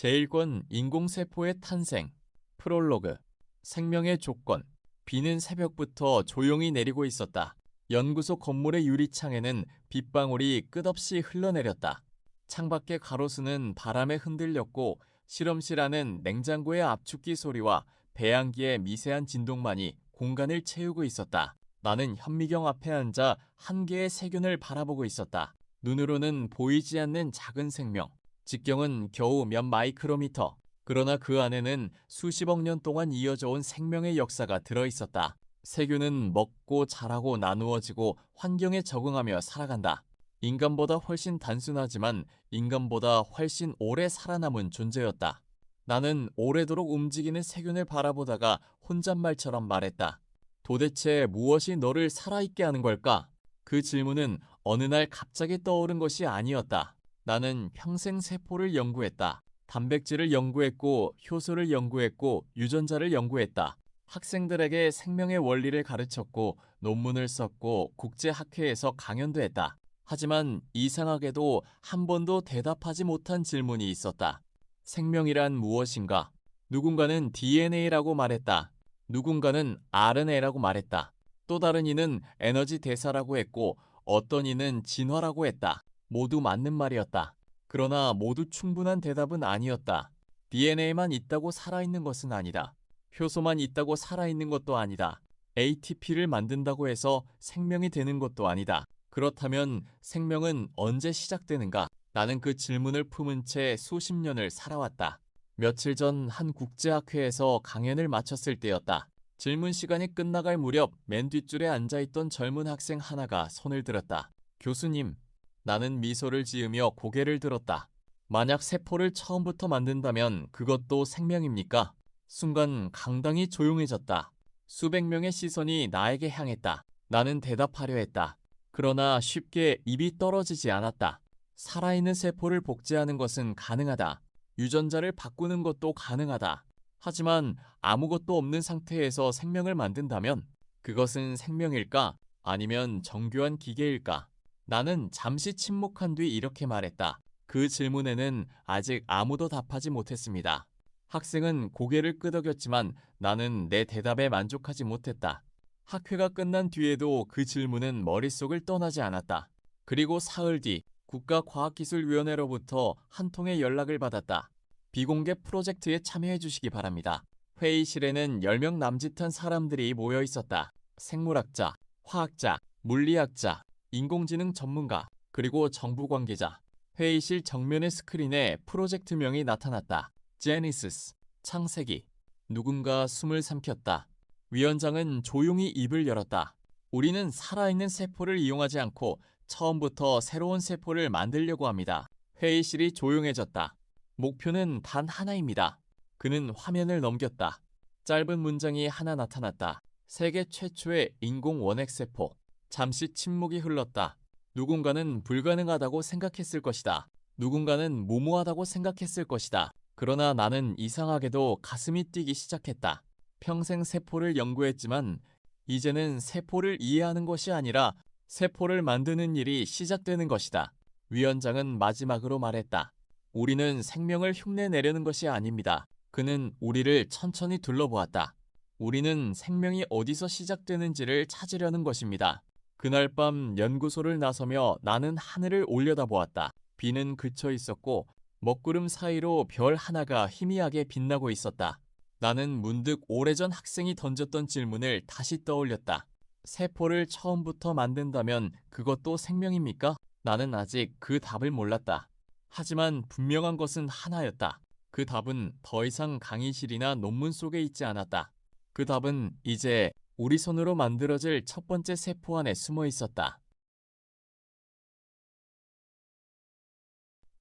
제1권 인공세포의 탄생, 프롤로그, 생명의 조건, 비는 새벽부터 조용히 내리고 있었다. 연구소 건물의 유리창에는 빗방울이 끝없이 흘러내렸다. 창밖의 가로수는 바람에 흔들렸고 실험실 안은 냉장고의 압축기 소리와 배양기의 미세한 진동만이 공간을 채우고 있었다. 나는 현미경 앞에 앉아 한 개의 세균을 바라보고 있었다. 눈으로는 보이지 않는 작은 생명. 직경은 겨우 몇 마이크로미터. 그러나 그 안에는 수십억 년 동안 이어져 온 생명의 역사가 들어있었다. 세균은 먹고 자라고 나누어지고 환경에 적응하며 살아간다. 인간보다 훨씬 단순하지만 인간보다 훨씬 오래 살아남은 존재였다. 나는 오래도록 움직이는 세균을 바라보다가 혼잣말처럼 말했다. 도대체 무엇이 너를 살아있게 하는 걸까? 그 질문은 어느 날 갑자기 떠오른 것이 아니었다. 나는 평생 세포를 연구했다. 단백질을 연구했고 효소를 연구했고 유전자를 연구했다. 학생들에게 생명의 원리를 가르쳤고 논문을 썼고 국제학회에서 강연도 했다. 하지만 이상하게도 한 번도 대답하지 못한 질문이 있었다. 생명이란 무엇인가? 누군가는 DNA라고 말했다. 누군가는 RNA라고 말했다. 또 다른 이는 에너지 대사라고 했고 어떤 이는 진화라고 했다. 모두 맞는 말이었다. 그러나 모두 충분한 대답은 아니었다. DNA만 있다고 살아있는 것은 아니다. 효소만 있다고 살아있는 것도 아니다. ATP를 만든다고 해서 생명이 되는 것도 아니다. 그렇다면 생명은 언제 시작되는가? 나는 그 질문을 품은 채 수십 년을 살아왔다. 며칠 전 한 국제학회에서 강연을 마쳤을 때였다. 질문 시간이 끝나갈 무렵 맨 뒷줄에 앉아있던 젊은 학생 하나가 손을 들었다. 교수님, 나는 미소를 지으며 고개를 들었다. 만약 세포를 처음부터 만든다면 그것도 생명입니까? 순간 강당이 조용해졌다. 수백 명의 시선이 나에게 향했다. 나는 대답하려 했다. 그러나 쉽게 입이 떨어지지 않았다. 살아있는 세포를 복제하는 것은 가능하다. 유전자를 바꾸는 것도 가능하다. 하지만 아무것도 없는 상태에서 생명을 만든다면 그것은 생명일까? 아니면 정교한 기계일까? 나는 잠시 침묵한 뒤 이렇게 말했다. 그 질문에는 아직 아무도 답하지 못했습니다. 학생은 고개를 끄덕였지만 나는 내 대답에 만족하지 못했다. 학회가 끝난 뒤에도 그 질문은 머릿속을 떠나지 않았다. 그리고 사흘 뒤 국가과학기술위원회로부터 한 통의 연락을 받았다. 비공개 프로젝트에 참여해 주시기 바랍니다. 회의실에는 10명 남짓한 사람들이 모여 있었다. 생물학자, 화학자, 물리학자, 인공지능 전문가, 그리고 정부 관계자. 회의실 정면의 스크린에 프로젝트명이 나타났다. 제니시스, 창세기. 누군가 숨을 삼켰다. 위원장은 조용히 입을 열었다. 우리는 살아있는 세포를 이용하지 않고 처음부터 새로운 세포를 만들려고 합니다. 회의실이 조용해졌다. 목표는 단 하나입니다. 그는 화면을 넘겼다. 짧은 문장이 하나 나타났다. 세계 최초의 인공 원핵세포. 잠시 침묵이 흘렀다. 누군가는 불가능하다고 생각했을 것이다. 누군가는 무모하다고 생각했을 것이다. 그러나 나는 이상하게도 가슴이 뛰기 시작했다. 평생 세포를 연구했지만 이제는 세포를 이해하는 것이 아니라 세포를 만드는 일이 시작되는 것이다. 위원장은 마지막으로 말했다. 우리는 생명을 흉내내려는 것이 아닙니다. 그는 우리를 천천히 둘러보았다. 우리는 생명이 어디서 시작되는지를 찾으려는 것입니다. 그날 밤 연구소를 나서며 나는 하늘을 올려다보았다. 비는 그쳐 있었고 먹구름 사이로 별 하나가 희미하게 빛나고 있었다. 나는 문득 오래전 학생이 던졌던 질문을 다시 떠올렸다. 세포를 처음부터 만든다면 그것도 생명입니까? 나는 아직 그 답을 몰랐다. 하지만 분명한 것은 하나였다. 그 답은 더 이상 강의실이나 논문 속에 있지 않았다. 그 답은 이제 우리 손으로 만들어질 첫 번째 세포 안에 숨어 있었다.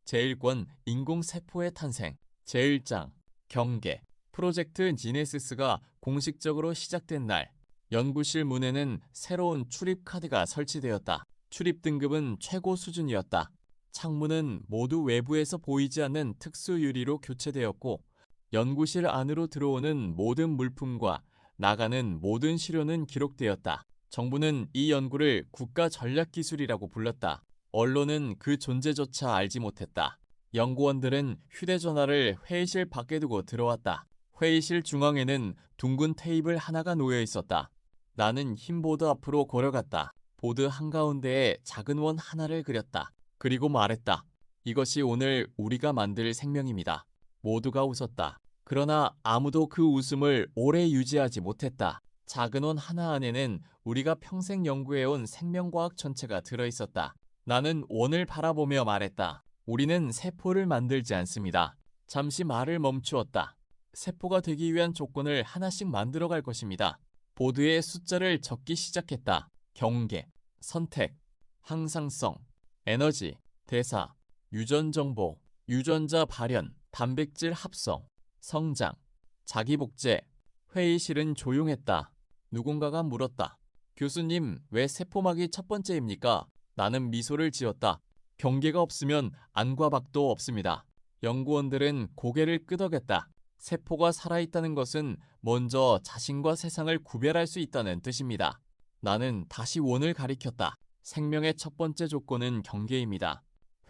제1권 인공세포의 탄생 제1장 경계 프로젝트 지네시스가 공식적으로 시작된 날 연구실 문에는 새로운 출입 카드가 설치되었다. 출입 등급은 최고 수준이었다. 창문은 모두 외부에서 보이지 않는 특수 유리로 교체되었고 연구실 안으로 들어오는 모든 물품과 나가는 모든 시료는 기록되었다. 정부는 이 연구를 국가 전략기술이라고 불렀다. 언론은 그 존재조차 알지 못했다. 연구원들은 휴대전화를 회의실 밖에 두고 들어왔다. 회의실 중앙에는 둥근 테이블 하나가 놓여 있었다. 나는 흰 보드 앞으로 걸어갔다. 보드 한가운데에 작은 원 하나를 그렸다. 그리고 말했다. 이것이 오늘 우리가 만들 생명입니다. 모두가 웃었다. 그러나 아무도 그 웃음을 오래 유지하지 못했다. 작은 원 하나 안에는 우리가 평생 연구해온 생명과학 전체가 들어있었다. 나는 원을 바라보며 말했다. 우리는 세포를 만들지 않습니다. 잠시 말을 멈추었다. 세포가 되기 위한 조건을 하나씩 만들어갈 것입니다. 보드에 숫자를 적기 시작했다. 경계, 선택, 항상성, 에너지, 대사, 유전정보, 유전자 발현, 단백질 합성, 성장, 자기복제. 회의실은 조용했다. 누군가가 물었다. 교수님, 왜 세포막이 첫 번째입니까? 나는 미소를 지었다. 경계가 없으면 안과 밖도 없습니다. 연구원들은 고개를 끄덕였다. 세포가 살아있다는 것은 먼저 자신과 세상을 구별할 수 있다는 뜻입니다. 나는 다시 원을 가리켰다. 생명의 첫 번째 조건은 경계입니다.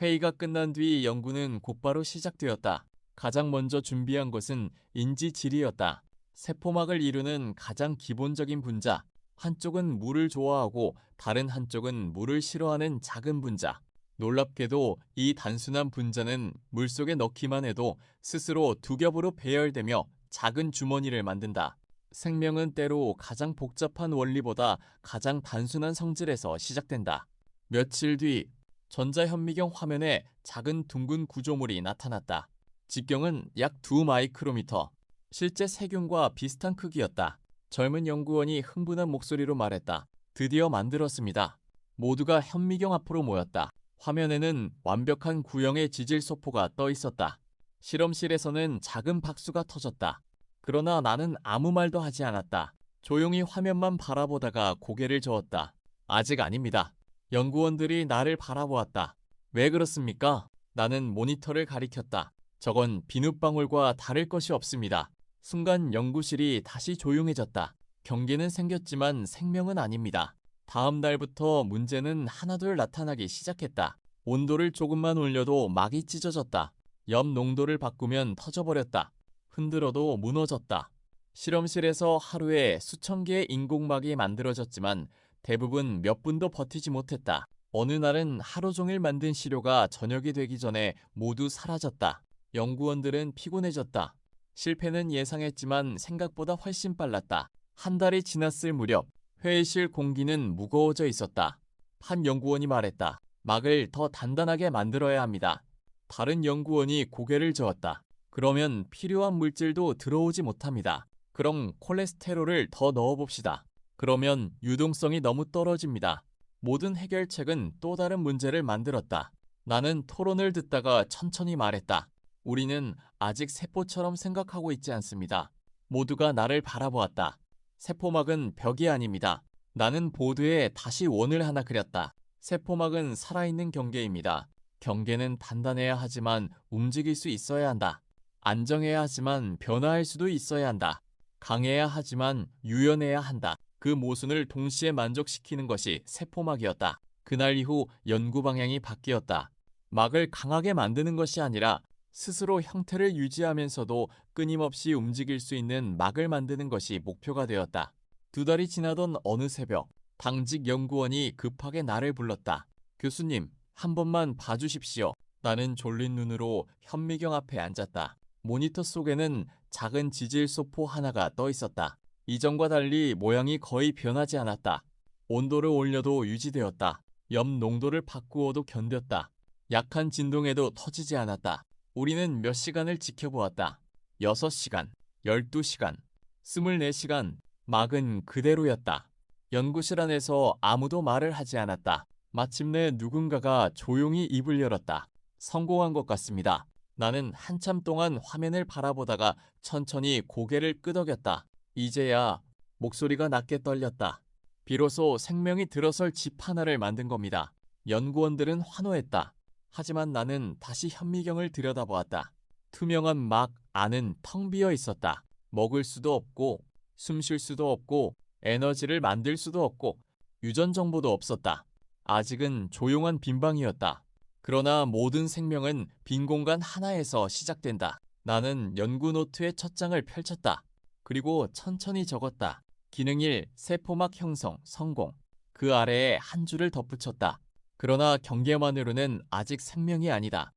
회의가 끝난 뒤 연구는 곧바로 시작되었다. 가장 먼저 준비한 것은 인지질이었다. 세포막을 이루는 가장 기본적인 분자. 한쪽은 물을 좋아하고 다른 한쪽은 물을 싫어하는 작은 분자. 놀랍게도 이 단순한 분자는 물속에 넣기만 해도 스스로 두 겹으로 배열되며 작은 주머니를 만든다. 생명은 때로 가장 복잡한 원리보다 가장 단순한 성질에서 시작된다. 며칠 뒤 전자현미경 화면에 작은 둥근 구조물이 나타났다. 직경은 약 2마이크로미터. 실제 세균과 비슷한 크기였다. 젊은 연구원이 흥분한 목소리로 말했다. 드디어 만들었습니다. 모두가 현미경 앞으로 모였다. 화면에는 완벽한 구형의 지질 소포가 떠 있었다. 실험실에서는 작은 박수가 터졌다. 그러나 나는 아무 말도 하지 않았다. 조용히 화면만 바라보다가 고개를 저었다. 아직 아닙니다. 연구원들이 나를 바라보았다. 왜 그렇습니까? 나는 모니터를 가리켰다. 저건 비눗방울과 다를 것이 없습니다. 순간 연구실이 다시 조용해졌다. 경계는 생겼지만 생명은 아닙니다. 다음 날부터 문제는 하나둘 나타나기 시작했다. 온도를 조금만 올려도 막이 찢어졌다. 엽 농도를 바꾸면 터져버렸다. 흔들어도 무너졌다. 실험실에서 하루에 수천 개의 인공막이 만들어졌지만 대부분 몇 분도 버티지 못했다. 어느 날은 하루 종일 만든 시료가 저녁이 되기 전에 모두 사라졌다. 연구원들은 피곤해졌다. 실패는 예상했지만 생각보다 훨씬 빨랐다. 한 달이 지났을 무렵 회의실 공기는 무거워져 있었다. 한 연구원이 말했다. 막을 더 단단하게 만들어야 합니다. 다른 연구원이 고개를 저었다. 그러면 필요한 물질도 들어오지 못합니다. 그럼 콜레스테롤을 더 넣어봅시다. 그러면 유동성이 너무 떨어집니다. 모든 해결책은 또 다른 문제를 만들었다. 나는 토론을 듣다가 천천히 말했다. 우리는 아직 세포처럼 생각하고 있지 않습니다. 모두가 나를 바라보았다. 세포막은 벽이 아닙니다. 나는 보드에 다시 원을 하나 그렸다. 세포막은 살아있는 경계입니다. 경계는 단단해야 하지만 움직일 수 있어야 한다. 안정해야 하지만 변화할 수도 있어야 한다. 강해야 하지만 유연해야 한다. 그 모순을 동시에 만족시키는 것이 세포막이었다. 그날 이후 연구 방향이 바뀌었다. 막을 강하게 만드는 것이 아니라 스스로 형태를 유지하면서도 끊임없이 움직일 수 있는 막을 만드는 것이 목표가 되었다. 2달이 지나던 어느 새벽, 당직 연구원이 급하게 나를 불렀다. 교수님, 한 번만 봐주십시오. 나는 졸린 눈으로 현미경 앞에 앉았다. 모니터 속에는 작은 지질 소포 하나가 떠 있었다. 이전과 달리 모양이 거의 변하지 않았다. 온도를 올려도 유지되었다. 엽 농도를 바꾸어도 견뎠다. 약한 진동에도 터지지 않았다. 우리는 몇 시간을 지켜보았다. 6시간, 12시간, 24시간, 막은 그대로였다. 연구실 안에서 아무도 말을 하지 않았다. 마침내 누군가가 조용히 입을 열었다. 성공한 것 같습니다. 나는 한참 동안 화면을 바라보다가 천천히 고개를 끄덕였다. 이제야 목소리가 낮게 떨렸다. 비로소 생명이 들어설 집 하나를 만든 겁니다. 연구원들은 환호했다. 하지만 나는 다시 현미경을 들여다보았다. 투명한 막 안은 텅 비어 있었다. 먹을 수도 없고 숨 쉴 수도 없고 에너지를 만들 수도 없고 유전 정보도 없었다. 아직은 조용한 빈방이었다. 그러나 모든 생명은 빈 공간 하나에서 시작된다. 나는 연구 노트의 첫 장을 펼쳤다. 그리고 천천히 적었다. 기능 1, 세포막 형성, 성공. 그 아래에 한 줄을 덧붙였다. 그러나 경계만으로는 아직 생명이 아니다.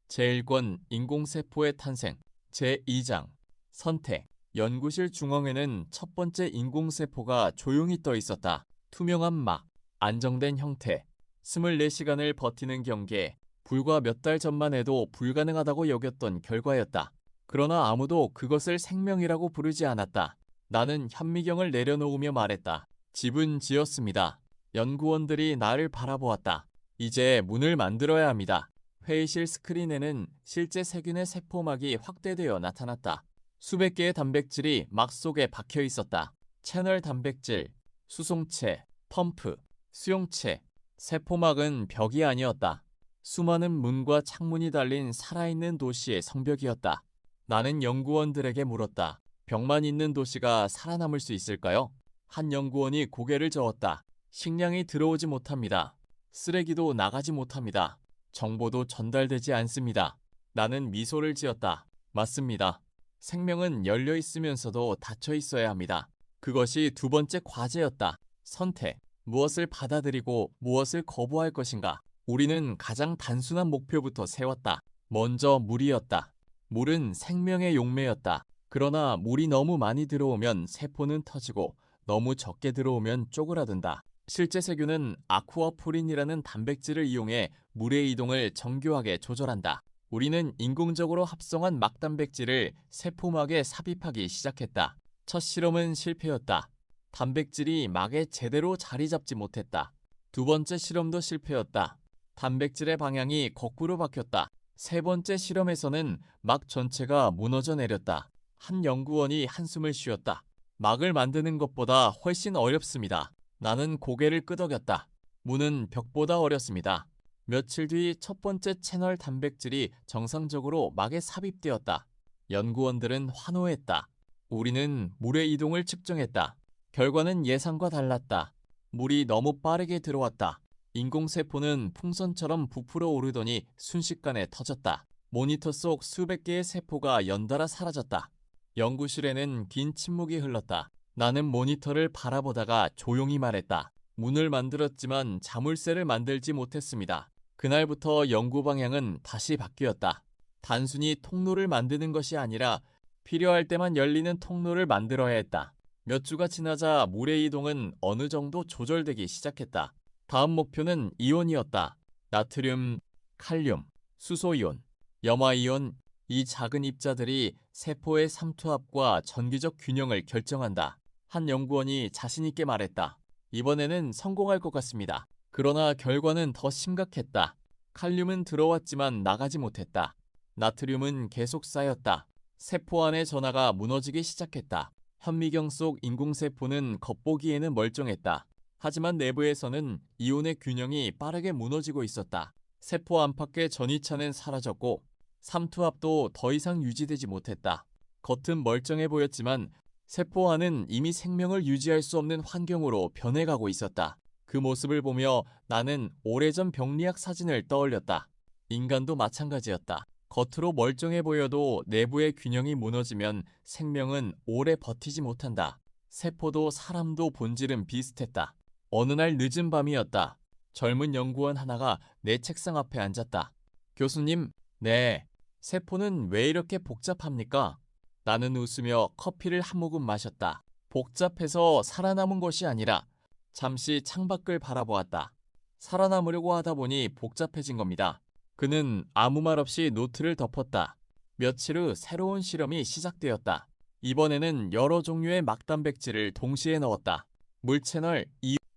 제1권 인공세포의 탄생 제2장 선택 연구실 중앙에는 첫 번째 인공세포가 조용히 떠 있었다. 투명한 막, 안정된 형태, 24시간을 버티는 경계, 불과 몇 달 전만 해도 불가능하다고 여겼던 결과였다. 그러나 아무도 그것을 생명이라고 부르지 않았다. 나는 현미경을 내려놓으며 말했다. 집은 지었습니다. 연구원들이 나를 바라보았다. 이제 문을 만들어야 합니다. 회의실 스크린에는 실제 세균의 세포막이 확대되어 나타났다. 수백 개의 단백질이 막 속에 박혀 있었다. 채널 단백질, 수송체, 펌프, 수용체, 세포막은 벽이 아니었다. 수많은 문과 창문이 달린 살아있는 도시의 성벽이었다. 나는 연구원들에게 물었다. 벽만 있는 도시가 살아남을 수 있을까요? 한 연구원이 고개를 저었다. 식량이 들어오지 못합니다. 쓰레기도 나가지 못합니다. 정보도 전달되지 않습니다. 나는 미소를 지었다. 맞습니다. 생명은 열려 있으면서도 닫혀 있어야 합니다. 그것이 두 번째 과제였다. 선택. 무엇을 받아들이고 무엇을 거부할 것인가? 우리는 가장 단순한 목표부터 세웠다. 먼저 물이었다. 물은 생명의 용매였다. 그러나 물이 너무 많이 들어오면 세포는 터지고 너무 적게 들어오면 쪼그라든다. 실제 세균은 아쿠아포린이라는 단백질을 이용해 물의 이동을 정교하게 조절한다. 우리는 인공적으로 합성한 막단백질을 세포막에 삽입하기 시작했다. 첫 실험은 실패였다. 단백질이 막에 제대로 자리 잡지 못했다. 두 번째 실험도 실패였다. 단백질의 방향이 거꾸로 바뀌었다. 세 번째 실험에서는 막 전체가 무너져 내렸다. 한 연구원이 한숨을 쉬었다. 막을 만드는 것보다 훨씬 어렵습니다. 나는 고개를 끄덕였다. 문은 벽보다 어렵습니다. 며칠 뒤 첫 번째 채널 단백질이 정상적으로 막에 삽입되었다. 연구원들은 환호했다. 우리는 물의 이동을 측정했다. 결과는 예상과 달랐다. 물이 너무 빠르게 들어왔다. 인공세포는 풍선처럼 부풀어 오르더니 순식간에 터졌다. 모니터 속 수백 개의 세포가 연달아 사라졌다. 연구실에는 긴 침묵이 흘렀다. 나는 모니터를 바라보다가 조용히 말했다. 문을 만들었지만 자물쇠를 만들지 못했습니다. 그날부터 연구 방향은 다시 바뀌었다. 단순히 통로를 만드는 것이 아니라 필요할 때만 열리는 통로를 만들어야 했다. 몇 주가 지나자 물의 이동은 어느 정도 조절되기 시작했다. 다음 목표는 이온이었다. 나트륨, 칼륨, 수소이온, 염화이온, 이 작은 입자들이 세포의 삼투압과 전기적 균형을 결정한다. 한 연구원이 자신있게 말했다. 이번에는 성공할 것 같습니다. 그러나 결과는 더 심각했다. 칼륨은 들어왔지만 나가지 못했다. 나트륨은 계속 쌓였다. 세포 안의 전하가 무너지기 시작했다. 현미경 속 인공세포는 겉보기에는 멀쩡했다. 하지만 내부에서는 이온의 균형이 빠르게 무너지고 있었다. 세포 안팎의 전이차는 사라졌고 삼투압도 더 이상 유지되지 못했다. 겉은 멀쩡해 보였지만 세포 안은 이미 생명을 유지할 수 없는 환경으로 변해가고 있었다. 그 모습을 보며 나는 오래전 병리학 사진을 떠올렸다. 인간도 마찬가지였다. 겉으로 멀쩡해 보여도 내부의 균형이 무너지면 생명은 오래 버티지 못한다. 세포도 사람도 본질은 비슷했다. 어느 날 늦은 밤이었다. 젊은 연구원 하나가 내 책상 앞에 앉았다. 교수님, 네. 세포는 왜 이렇게 복잡합니까? 나는 웃으며 커피를 한 모금 마셨다. 복잡해서 살아남은 것이 아니라 잠시 창밖을 바라보았다. 살아남으려고 하다 보니 복잡해진 겁니다. 그는 아무 말 없이 노트를 덮었다. 며칠 후 새로운 실험이 시작되었다. 이번에는 여러 종류의 막단백질을 동시에 넣었다. 물 채널,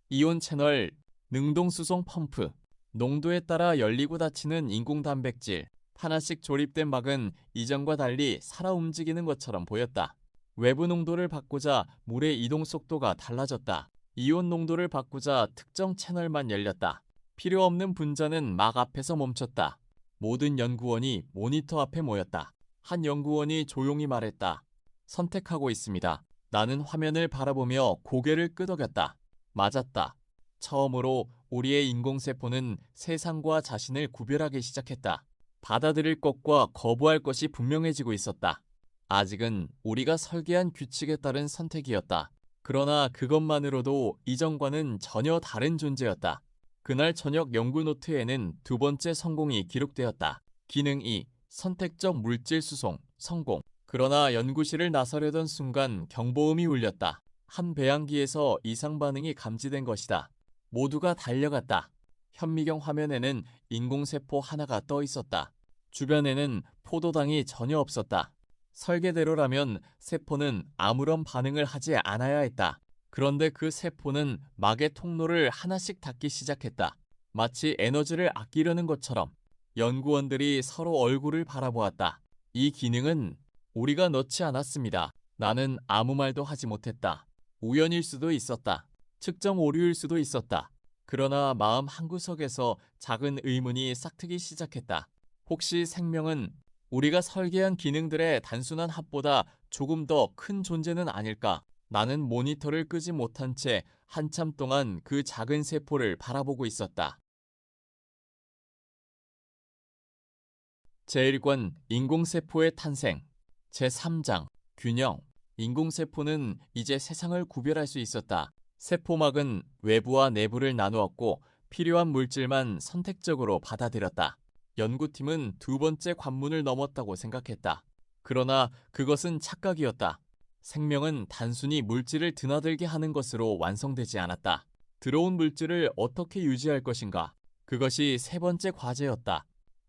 이온 채널, 능동수송 펌프, 농도에 따라 열리고 닫히는 인공단백질, 하나씩 조립된 막은 이전과 달리 살아 움직이는 것처럼 보였다. 외부 농도를 바꾸자 물의 이동 속도가 달라졌다. 이온 농도를 바꾸자 특정 채널만 열렸다. 필요 없는 분자는 막 앞에서 멈췄다. 모든 연구원이 모니터 앞에 모였다. 한 연구원이 조용히 말했다. 선택하고 있습니다. 나는 화면을 바라보며 고개를 끄덕였다. 맞았다. 처음으로 우리의 인공세포는 세상과 자신을 구별하기 시작했다. 받아들일 것과 거부할 것이 분명해지고 있었다. 아직은 우리가 설계한 규칙에 따른 선택이었다. 그러나 그것만으로도 이전과는 전혀 다른 존재였다. 그날 저녁 연구 노트에는 두 번째 성공이 기록되었다. 기능 2. 선택적 물질 수송, 성공. 그러나 연구실을 나서려던 순간 경보음이 울렸다. 한 배양기에서 이상 반응이 감지된 것이다. 모두가 달려갔다. 현미경 화면에는 인공세포 하나가 떠 있었다. 주변에는 포도당이 전혀 없었다. 설계대로라면 세포는 아무런 반응을 하지 않아야 했다. 그런데 그 세포는 막의 통로를 하나씩 닫기 시작했다. 마치 에너지를 아끼려는 것처럼. 연구원들이 서로 얼굴을 바라보았다. 이 기능은 우리가 넣지 않았습니다. 나는 아무 말도 하지 못했다. 우연일 수도 있었다. 측정 오류일 수도 있었다. 그러나 마음 한구석에서 작은 의문이 싹트기 시작했다. 혹시 생명은 우리가 설계한 기능들의 단순한 합보다 조금 더 큰 존재는 아닐까? 나는 모니터를 끄지 못한 채 한참 동안 그 작은 세포를 바라보고 있었다. 제1권 인공세포의 탄생 제3장 균형. 인공세포는 이제 세상을 구별할 수 있었다. 세포막은 외부와 내부를 나누었고 필요한 물질만 선택적으로 받아들였다. 연구팀은 두 번째 관문을 넘었다고 생각했다. 그러나 그것은 착각이었다. 생명은 단순히 물질을 드나들게 하는 것으로 완성되지 않았다. 들어온 물질을 어떻게 유지할 것인가? 그것이 세 번째 과제였다.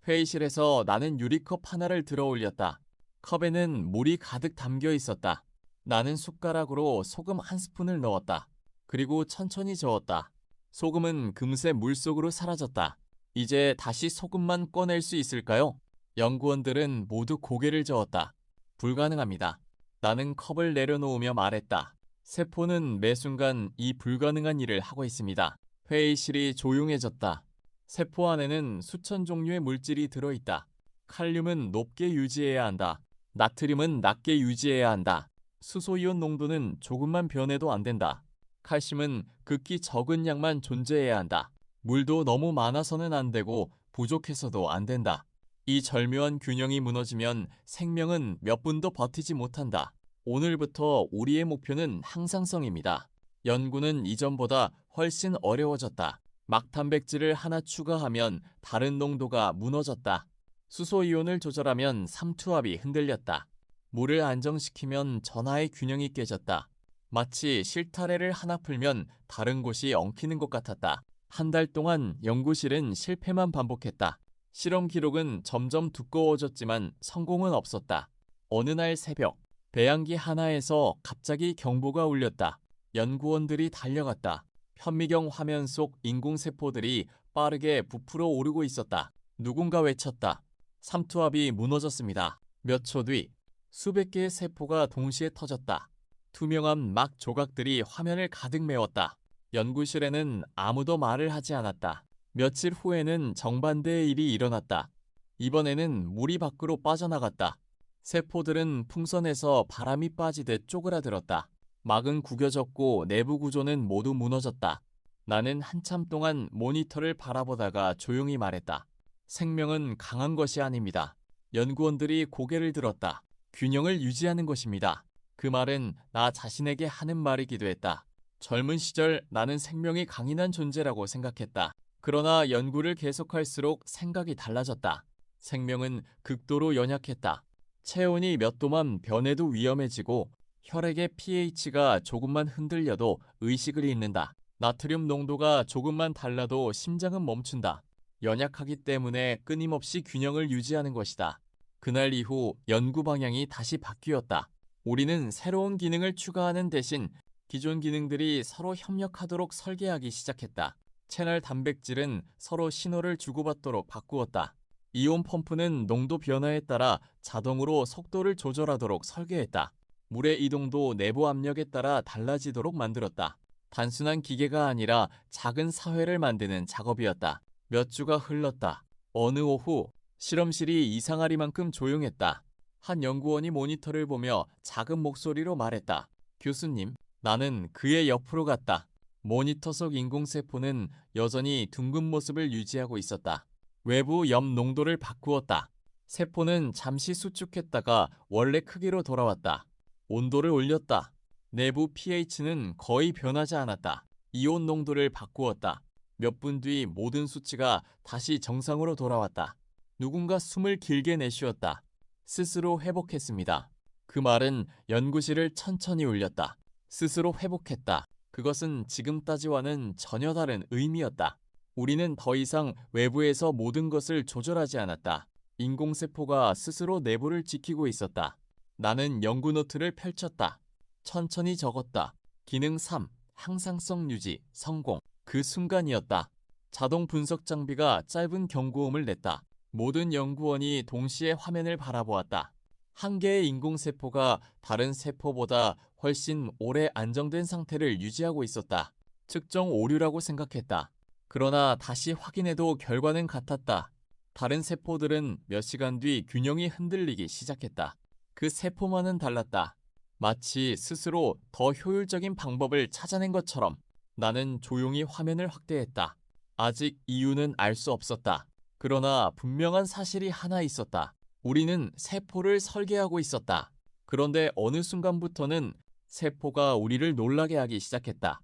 회의실에서 나는 유리컵 하나를 들어 올렸다. 컵에는 물이 가득 담겨 있었다. 나는 숟가락으로 소금 한 스푼을 넣었다. 그리고 천천히 저었다. 소금은 금세 물속으로 사라졌다. 이제 다시 소금만 꺼낼 수 있을까요? 연구원들은 모두 고개를 저었다. 불가능합니다. 나는 컵을 내려놓으며 말했다. 세포는 매 순간 이 불가능한 일을 하고 있습니다. 회의실이 조용해졌다. 세포 안에는 수천 종류의 물질이 들어있다. 칼륨은 높게 유지해야 한다. 나트륨은 낮게 유지해야 한다. 수소이온 농도는 조금만 변해도 안 된다. 칼슘은 극히 적은 양만 존재해야 한다. 물도 너무 많아서는 안 되고 부족해서도 안 된다. 이 절묘한 균형이 무너지면 생명은 몇 분도 버티지 못한다. 오늘부터 우리의 목표는 항상성입니다. 연구는 이전보다 훨씬 어려워졌다. 막탄백질을 하나 추가하면 다른 농도가 무너졌다. 수소이온을 조절하면 삼투압이 흔들렸다. 물을 안정시키면 전하의 균형이 깨졌다. 마치 실타래를 하나 풀면 다른 곳이 엉키는 것 같았다. 한 달 동안 연구실은 실패만 반복했다. 실험 기록은 점점 두꺼워졌지만 성공은 없었다. 어느 날 새벽, 배양기 하나에서 갑자기 경보가 울렸다. 연구원들이 달려갔다. 현미경 화면 속 인공세포들이 빠르게 부풀어 오르고 있었다. 누군가 외쳤다. 삼투압이 무너졌습니다. 몇 초 뒤 수백 개의 세포가 동시에 터졌다. 투명한 막 조각들이 화면을 가득 메웠다. 연구실에는 아무도 말을 하지 않았다. 며칠 후에는 정반대의 일이 일어났다. 이번에는 물이 밖으로 빠져나갔다. 세포들은 풍선에서 바람이 빠지듯 쪼그라들었다. 막은 구겨졌고 내부 구조는 모두 무너졌다. 나는 한참 동안 모니터를 바라보다가 조용히 말했다. 생명은 강한 것이 아닙니다. 연구원들이 고개를 들었다. 균형을 유지하는 것입니다. 그 말은 나 자신에게 하는 말이기도 했다. 젊은 시절 나는 생명이 강인한 존재라고 생각했다. 그러나 연구를 계속할수록 생각이 달라졌다. 생명은 극도로 연약했다. 체온이 몇 도만 변해도 위험해지고 혈액의 pH가 조금만 흔들려도 의식을 잃는다. 나트륨 농도가 조금만 달라도 심장은 멈춘다. 연약하기 때문에 끊임없이 균형을 유지하는 것이다. 그날 이후 연구 방향이 다시 바뀌었다. 우리는 새로운 기능을 추가하는 대신 기존 기능들이 서로 협력하도록 설계하기 시작했다. 채널 단백질은 서로 신호를 주고받도록 바꾸었다. 이온 펌프는 농도 변화에 따라 자동으로 속도를 조절하도록 설계했다. 물의 이동도 내부 압력에 따라 달라지도록 만들었다. 단순한 기계가 아니라 작은 사회를 만드는 작업이었다. 몇 주가 흘렀다. 어느 오후 실험실이 이상하리만큼 조용했다. 한 연구원이 모니터를 보며 작은 목소리로 말했다. 교수님, 나는 그의 옆으로 갔다. 모니터 속 인공세포는 여전히 둥근 모습을 유지하고 있었다. 외부 염 농도를 바꾸었다. 세포는 잠시 수축했다가 원래 크기로 돌아왔다. 온도를 올렸다. 내부 pH는 거의 변하지 않았다. 이온 농도를 바꾸었다. 몇 분 뒤 모든 수치가 다시 정상으로 돌아왔다. 누군가 숨을 길게 내쉬었다. 스스로 회복했습니다. 그 말은 연구실을 천천히 울렸다. 스스로 회복했다. 그것은 지금까지와는 전혀 다른 의미였다. 우리는 더 이상 외부에서 모든 것을 조절하지 않았다. 인공세포가 스스로 내부를 지키고 있었다. 나는 연구 노트를 펼쳤다. 천천히 적었다. 기능 3. 항상성 유지, 성공. 그 순간이었다. 자동 분석 장비가 짧은 경고음을 냈다. 모든 연구원이 동시에 화면을 바라보았다. 한 개의 인공세포가 다른 세포보다 훨씬 오래 안정된 상태를 유지하고 있었다. 측정 오류라고 생각했다. 그러나 다시 확인해도 결과는 같았다. 다른 세포들은 몇 시간 뒤 균형이 흔들리기 시작했다. 그 세포만은 달랐다. 마치 스스로 더 효율적인 방법을 찾아낸 것처럼. 나는 조용히 화면을 확대했다. 아직 이유는 알 수 없었다. 그러나 분명한 사실이 하나 있었다. 우리는 세포를 설계하고 있었다. 그런데 어느 순간부터는 세포가 우리를 놀라게 하기 시작했다.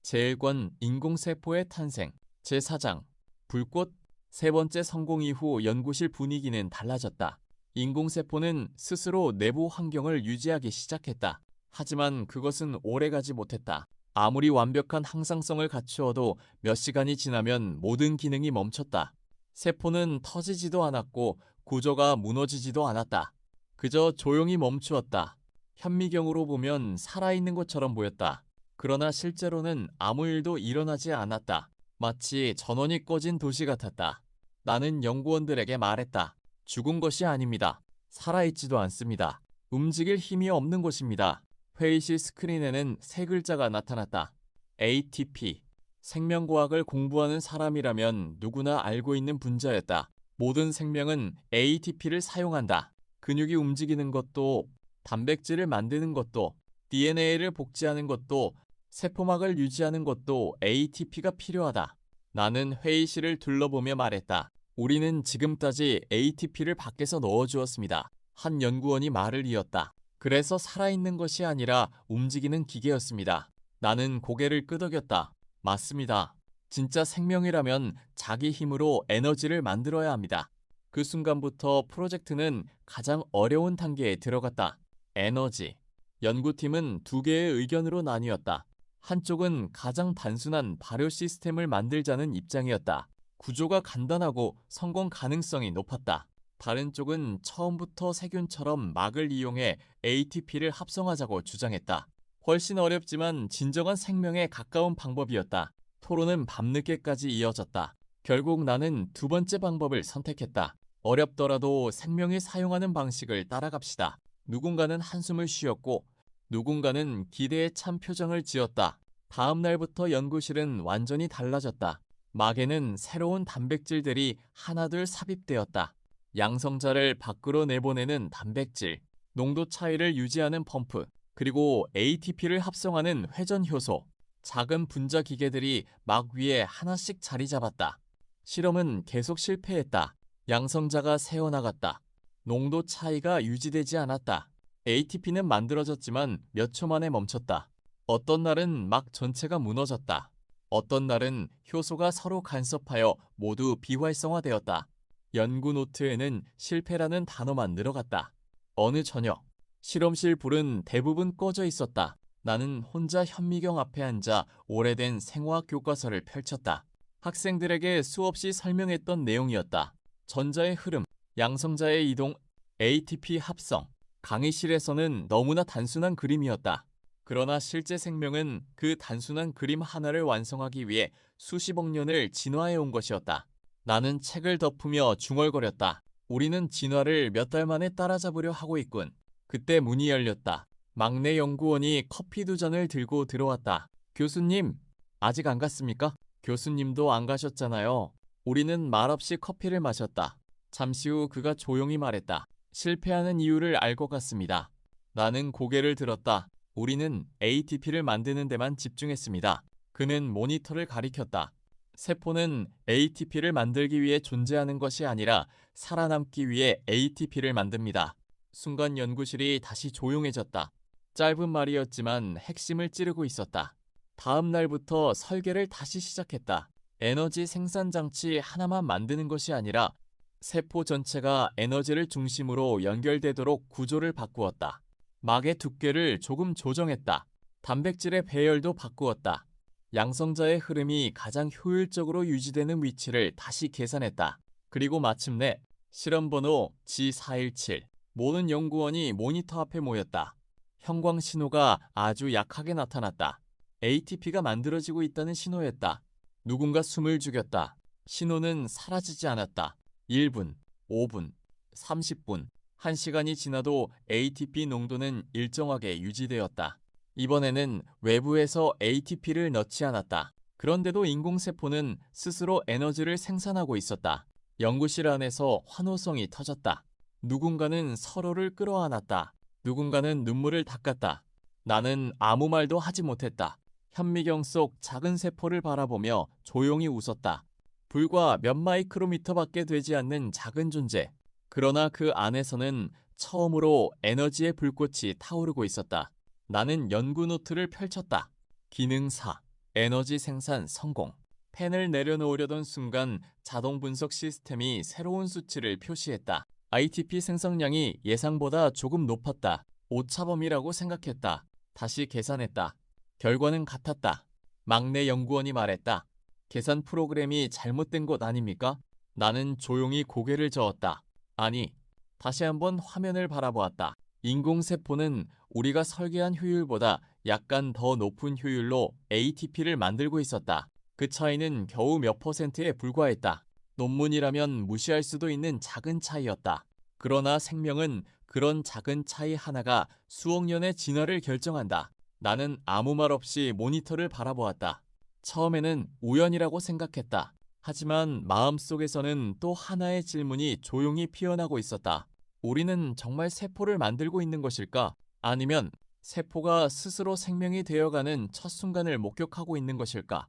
제1권 인공세포의 탄생 제4장 불꽃 세 번째 성공 이후 연구실 분위기는 달라졌다. 인공세포는 스스로 내부 환경을 유지하기 시작했다. 하지만 그것은 오래가지 못했다. 아무리 완벽한 항상성을 갖추어도 몇 시간이 지나면 모든 기능이 멈췄다. 세포는 터지지도 않았고 구조가 무너지지도 않았다. 그저 조용히 멈추었다. 현미경으로 보면 살아있는 것처럼 보였다. 그러나 실제로는 아무 일도 일어나지 않았다. 마치 전원이 꺼진 도시 같았다. 나는 연구원들에게 말했다. 죽은 것이 아닙니다. 살아있지도 않습니다. 움직일 힘이 없는 것입니다. 회의실 스크린에는 세 글자가 나타났다. ATP. 생명과학을 공부하는 사람이라면 누구나 알고 있는 분자였다. 모든 생명은 ATP를 사용한다. 근육이 움직이는 것도, 단백질을 만드는 것도, DNA를 복제하는 것도, 세포막을 유지하는 것도 ATP가 필요하다. 나는 회의실을 둘러보며 말했다. 우리는 지금까지 ATP를 밖에서 넣어주었습니다. 한 연구원이 말을 이었다. 그래서 살아있는 것이 아니라 움직이는 기계였습니다. 나는 고개를 끄덕였다. 맞습니다. 진짜 생명이라면 자기 힘으로 에너지를 만들어야 합니다. 그 순간부터 프로젝트는 가장 어려운 단계에 들어갔다. 에너지. 연구팀은 두 개의 의견으로 나뉘었다. 한쪽은 가장 단순한 발효 시스템을 만들자는 입장이었다. 구조가 간단하고 성공 가능성이 높았다. 다른 쪽은 처음부터 세균처럼 막을 이용해 ATP를 합성하자고 주장했다. 훨씬 어렵지만 진정한 생명에 가까운 방법이었다. 토론은 밤늦게까지 이어졌다. 결국 나는 두 번째 방법을 선택했다. 어렵더라도 생명이 사용하는 방식을 따라갑시다. 누군가는 한숨을 쉬었고 누군가는 기대에 찬 표정을 지었다. 다음 날부터 연구실은 완전히 달라졌다. 막에는 새로운 단백질들이 하나둘 삽입되었다. 양성자를 밖으로 내보내는 단백질, 농도 차이를 유지하는 펌프, 그리고 ATP를 합성하는 회전 효소, 작은 분자 기계들이 막 위에 하나씩 자리 잡았다. 실험은 계속 실패했다. 양성자가 새어나갔다. 농도 차이가 유지되지 않았다. ATP는 만들어졌지만 몇 초 만에 멈췄다. 어떤 날은 막 전체가 무너졌다. 어떤 날은 효소가 서로 간섭하여 모두 비활성화되었다. 연구 노트에는 실패라는 단어만 늘어갔다. 어느 저녁, 실험실 불은 대부분 꺼져 있었다. 나는 혼자 현미경 앞에 앉아 오래된 생화학 교과서를 펼쳤다. 학생들에게 수없이 설명했던 내용이었다. 전자의 흐름, 양성자의 이동, ATP 합성. 강의실에서는 너무나 단순한 그림이었다. 그러나 실제 생명은 그 단순한 그림 하나를 완성하기 위해 수십억 년을 진화해 온 것이었다. 나는 책을 덮으며 중얼거렸다. 우리는 진화를 몇 달 만에 따라잡으려 하고 있군. 그때 문이 열렸다. 막내 연구원이 커피 두 잔을 들고 들어왔다. 교수님, 아직 안 갔습니까? 교수님도 안 가셨잖아요. 우리는 말없이 커피를 마셨다. 잠시 후 그가 조용히 말했다. 실패하는 이유를 알 것 같습니다. 나는 고개를 들었다. 우리는 ATP를 만드는 데만 집중했습니다. 그는 모니터를 가리켰다. 세포는 ATP를 만들기 위해 존재하는 것이 아니라 살아남기 위해 ATP를 만듭니다. 순간 연구실이 다시 조용해졌다. 짧은 말이었지만 핵심을 찌르고 있었다. 다음 날부터 설계를 다시 시작했다. 에너지 생산 장치 하나만 만드는 것이 아니라 세포 전체가 에너지를 중심으로 연결되도록 구조를 바꾸었다. 막의 두께를 조금 조정했다. 단백질의 배열도 바꾸었다. 양성자의 흐름이 가장 효율적으로 유지되는 위치를 다시 계산했다. 그리고 마침내 실험번호 G417. 모든 연구원이 모니터 앞에 모였다. 형광 신호가 아주 약하게 나타났다. ATP가 만들어지고 있다는 신호였다. 누군가 숨을 죽였다. 신호는 사라지지 않았다. 1분, 5분, 30분, 1시간이 지나도 ATP 농도는 일정하게 유지되었다. 이번에는 외부에서 ATP를 넣지 않았다. 그런데도 인공세포는 스스로 에너지를 생산하고 있었다. 연구실 안에서 환호성이 터졌다. 누군가는 서로를 끌어안았다. 누군가는 눈물을 닦았다. 나는 아무 말도 하지 못했다. 현미경 속 작은 세포를 바라보며 조용히 웃었다. 불과 몇 마이크로미터밖에 되지 않는 작은 존재. 그러나 그 안에서는 처음으로 에너지의 불꽃이 타오르고 있었다. 나는 연구 노트를 펼쳤다. 기능 4. 에너지 생산 성공. 펜을 내려놓으려던 순간 자동 분석 시스템이 새로운 수치를 표시했다. ATP 생성량이 예상보다 조금 높았다. 오차범위라고 생각했다. 다시 계산했다. 결과는 같았다. 막내 연구원이 말했다. 계산 프로그램이 잘못된 것 아닙니까? 나는 조용히 고개를 저었다. 아니, 다시 한번 화면을 바라보았다. 인공세포는 우리가 설계한 효율보다 약간 더 높은 효율로 ATP를 만들고 있었다. 그 차이는 겨우 몇 %에 불과했다. 논문이라면 무시할 수도 있는 작은 차이였다. 그러나 생명은 그런 작은 차이 하나가 수억 년의 진화를 결정한다. 나는 아무 말 없이 모니터를 바라보았다. 처음에는 우연이라고 생각했다. 하지만 마음속에서는 또 하나의 질문이 조용히 피어나고 있었다. 우리는 정말 세포를 만들고 있는 것일까? 아니면 세포가 스스로 생명이 되어가는 첫 순간을 목격하고 있는 것일까?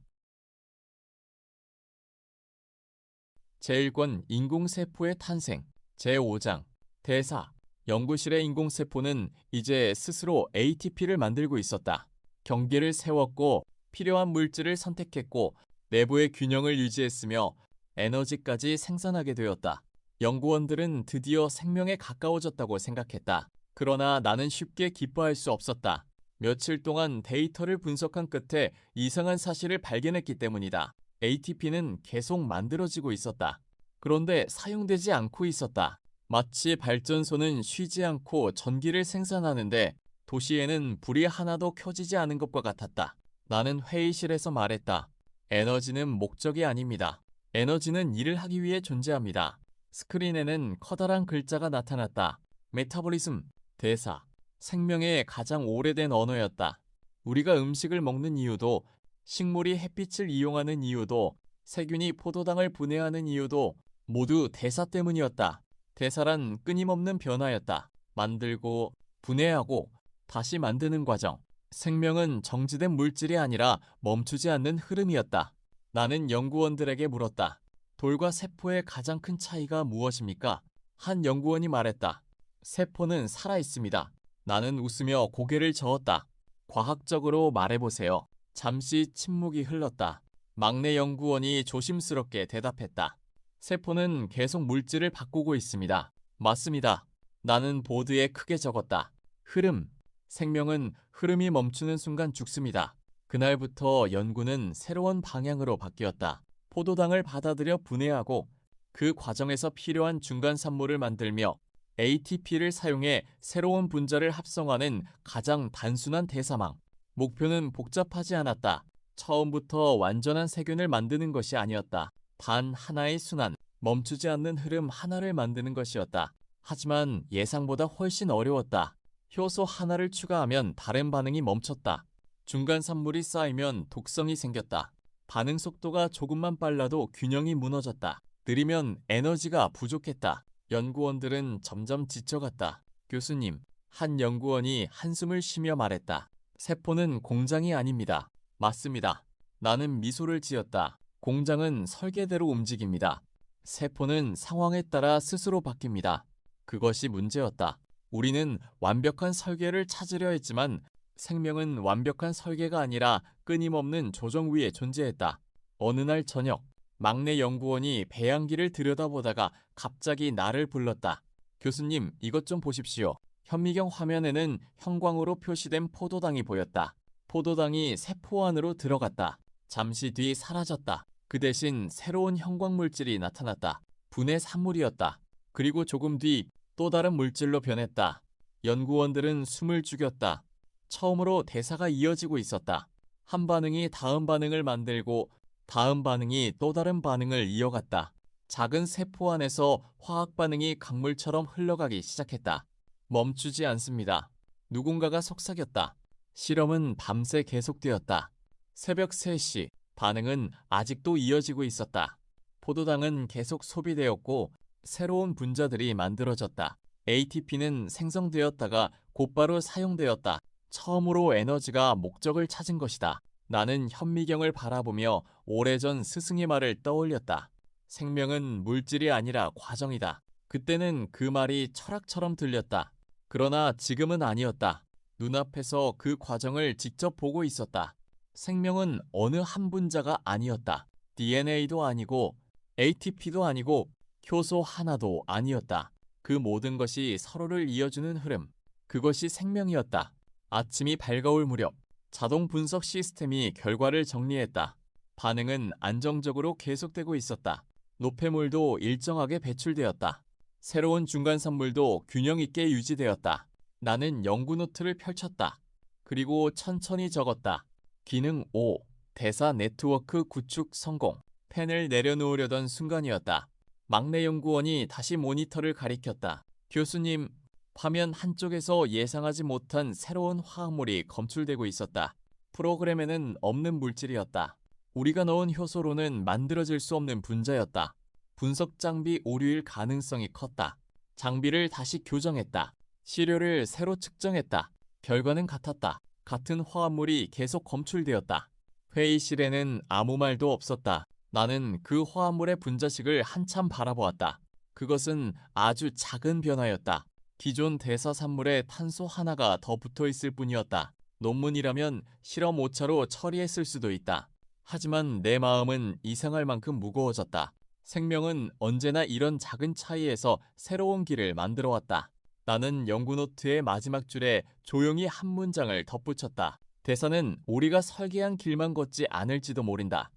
제1권 인공세포의 탄생 제5장 대사 연구실의 인공세포는 이제 스스로 ATP를 만들고 있었다. 경계를 세웠고 필요한 물질을 선택했고 내부의 균형을 유지했으며 에너지까지 생산하게 되었다. 연구원들은 드디어 생명에 가까워졌다고 생각했다. 그러나 나는 쉽게 기뻐할 수 없었다. 며칠 동안 데이터를 분석한 끝에 이상한 사실을 발견했기 때문이다. ATP는 계속 만들어지고 있었다. 그런데 사용되지 않고 있었다. 마치 발전소는 쉬지 않고 전기를 생산하는데 도시에는 불이 하나도 켜지지 않은 것과 같았다. 나는 회의실에서 말했다. 에너지는 목적이 아닙니다. 에너지는 일을 하기 위해 존재합니다. 스크린에는 커다란 글자가 나타났다. 메타볼리즘, 대사, 생명의 가장 오래된 언어였다. 우리가 음식을 먹는 이유도, 식물이 햇빛을 이용하는 이유도, 세균이 포도당을 분해하는 이유도 모두 대사 때문이었다. 대사란 끊임없는 변화였다. 만들고, 분해하고, 다시 만드는 과정. 생명은 정지된 물질이 아니라 멈추지 않는 흐름이었다. 나는 연구원들에게 물었다. 돌과 세포의 가장 큰 차이가 무엇입니까? 한 연구원이 말했다. 세포는 살아있습니다. 나는 웃으며 고개를 저었다. 과학적으로 말해보세요. 잠시 침묵이 흘렀다. 막내 연구원이 조심스럽게 대답했다. 세포는 계속 물질을 바꾸고 있습니다. 맞습니다. 나는 보드에 크게 적었다. 흐름. 생명은 흐름이 멈추는 순간 죽습니다. 그날부터 연구는 새로운 방향으로 바뀌었다. 포도당을 받아들여 분해하고 그 과정에서 필요한 중간 산물을 만들며 ATP를 사용해 새로운 분자를 합성하는 가장 단순한 대사망. 목표는 복잡하지 않았다. 처음부터 완전한 세균을 만드는 것이 아니었다. 단 하나의 순환, 멈추지 않는 흐름 하나를 만드는 것이었다. 하지만 예상보다 훨씬 어려웠다. 효소 하나를 추가하면 다른 반응이 멈췄다. 중간 산물이 쌓이면 독성이 생겼다. 반응 속도가 조금만 빨라도 균형이 무너졌다. 느리면 에너지가 부족했다. 연구원들은 점점 지쳐갔다. 교수님, 한 연구원이 한숨을 쉬며 말했다. 세포는 공장이 아닙니다. 맞습니다. 나는 미소를 지었다. 공장은 설계대로 움직입니다. 세포는 상황에 따라 스스로 바뀝니다. 그것이 문제였다. 우리는 완벽한 설계를 찾으려 했지만 생명은 완벽한 설계가 아니라 끊임없는 조정 위에 존재했다. 어느 날 저녁, 막내 연구원이 배양기를 들여다보다가 갑자기 나를 불렀다. 교수님, 이것 좀 보십시오. 현미경 화면에는 형광으로 표시된 포도당이 보였다. 포도당이 세포 안으로 들어갔다. 잠시 뒤 사라졌다. 그 대신 새로운 형광 물질이 나타났다. 분해 산물이었다. 그리고 조금 뒤 또 다른 물질로 변했다. 연구원들은 숨을 죽였다. 처음으로 대사가 이어지고 있었다. 한 반응이 다음 반응을 만들고 다음 반응이 또 다른 반응을 이어갔다. 작은 세포 안에서 화학 반응이 강물처럼 흘러가기 시작했다. 멈추지 않습니다. 누군가가 속삭였다. 실험은 밤새 계속되었다. 새벽 3시, 반응은 아직도 이어지고 있었다. 포도당은 계속 소비되었고 새로운 분자들이 만들어졌다. ATP는 생성되었다가 곧바로 사용되었다. 처음으로 에너지가 목적을 찾은 것이다. 나는 현미경을 바라보며 오래전 스승의 말을 떠올렸다. 생명은 물질이 아니라 과정이다. 그때는 그 말이 철학처럼 들렸다. 그러나 지금은 아니었다. 눈앞에서 그 과정을 직접 보고 있었다. 생명은 어느 한 분자가 아니었다. DNA도 아니고 ATP도 아니고 효소 하나도 아니었다. 그 모든 것이 서로를 이어주는 흐름. 그것이 생명이었다. 아침이 밝아올 무렵 자동 분석 시스템이 결과를 정리했다. 반응은 안정적으로 계속되고 있었다. 노폐물도 일정하게 배출되었다. 새로운 중간 산물도 균형 있게 유지되었다. 나는 연구 노트를 펼쳤다. 그리고 천천히 적었다. 기능 5. 대사 네트워크 구축 성공. 펜을 내려놓으려던 순간이었다. 막내 연구원이 다시 모니터를 가리켰다. 교수님, 화면 한쪽에서 예상하지 못한 새로운 화학물이 검출되고 있었다. 프로그램에는 없는 물질이었다. 우리가 넣은 효소로는 만들어질 수 없는 분자였다. 분석 장비 오류일 가능성이 컸다. 장비를 다시 교정했다. 시료를 새로 측정했다. 결과는 같았다. 같은 화합물이 계속 검출되었다. 회의실에는 아무 말도 없었다. 나는 그 화합물의 분자식을 한참 바라보았다. 그것은 아주 작은 변화였다. 기존 대사산물에 탄소 하나가 더 붙어 있을 뿐이었다. 논문이라면 실험 오차로 처리했을 수도 있다. 하지만 내 마음은 이상할 만큼 무거워졌다. 생명은 언제나 이런 작은 차이에서 새로운 길을 만들어 왔다. 나는 연구 노트의 마지막 줄에 조용히 한 문장을 덧붙였다. 대사는 우리가 설계한 길만 걷지 않을지도 모른다.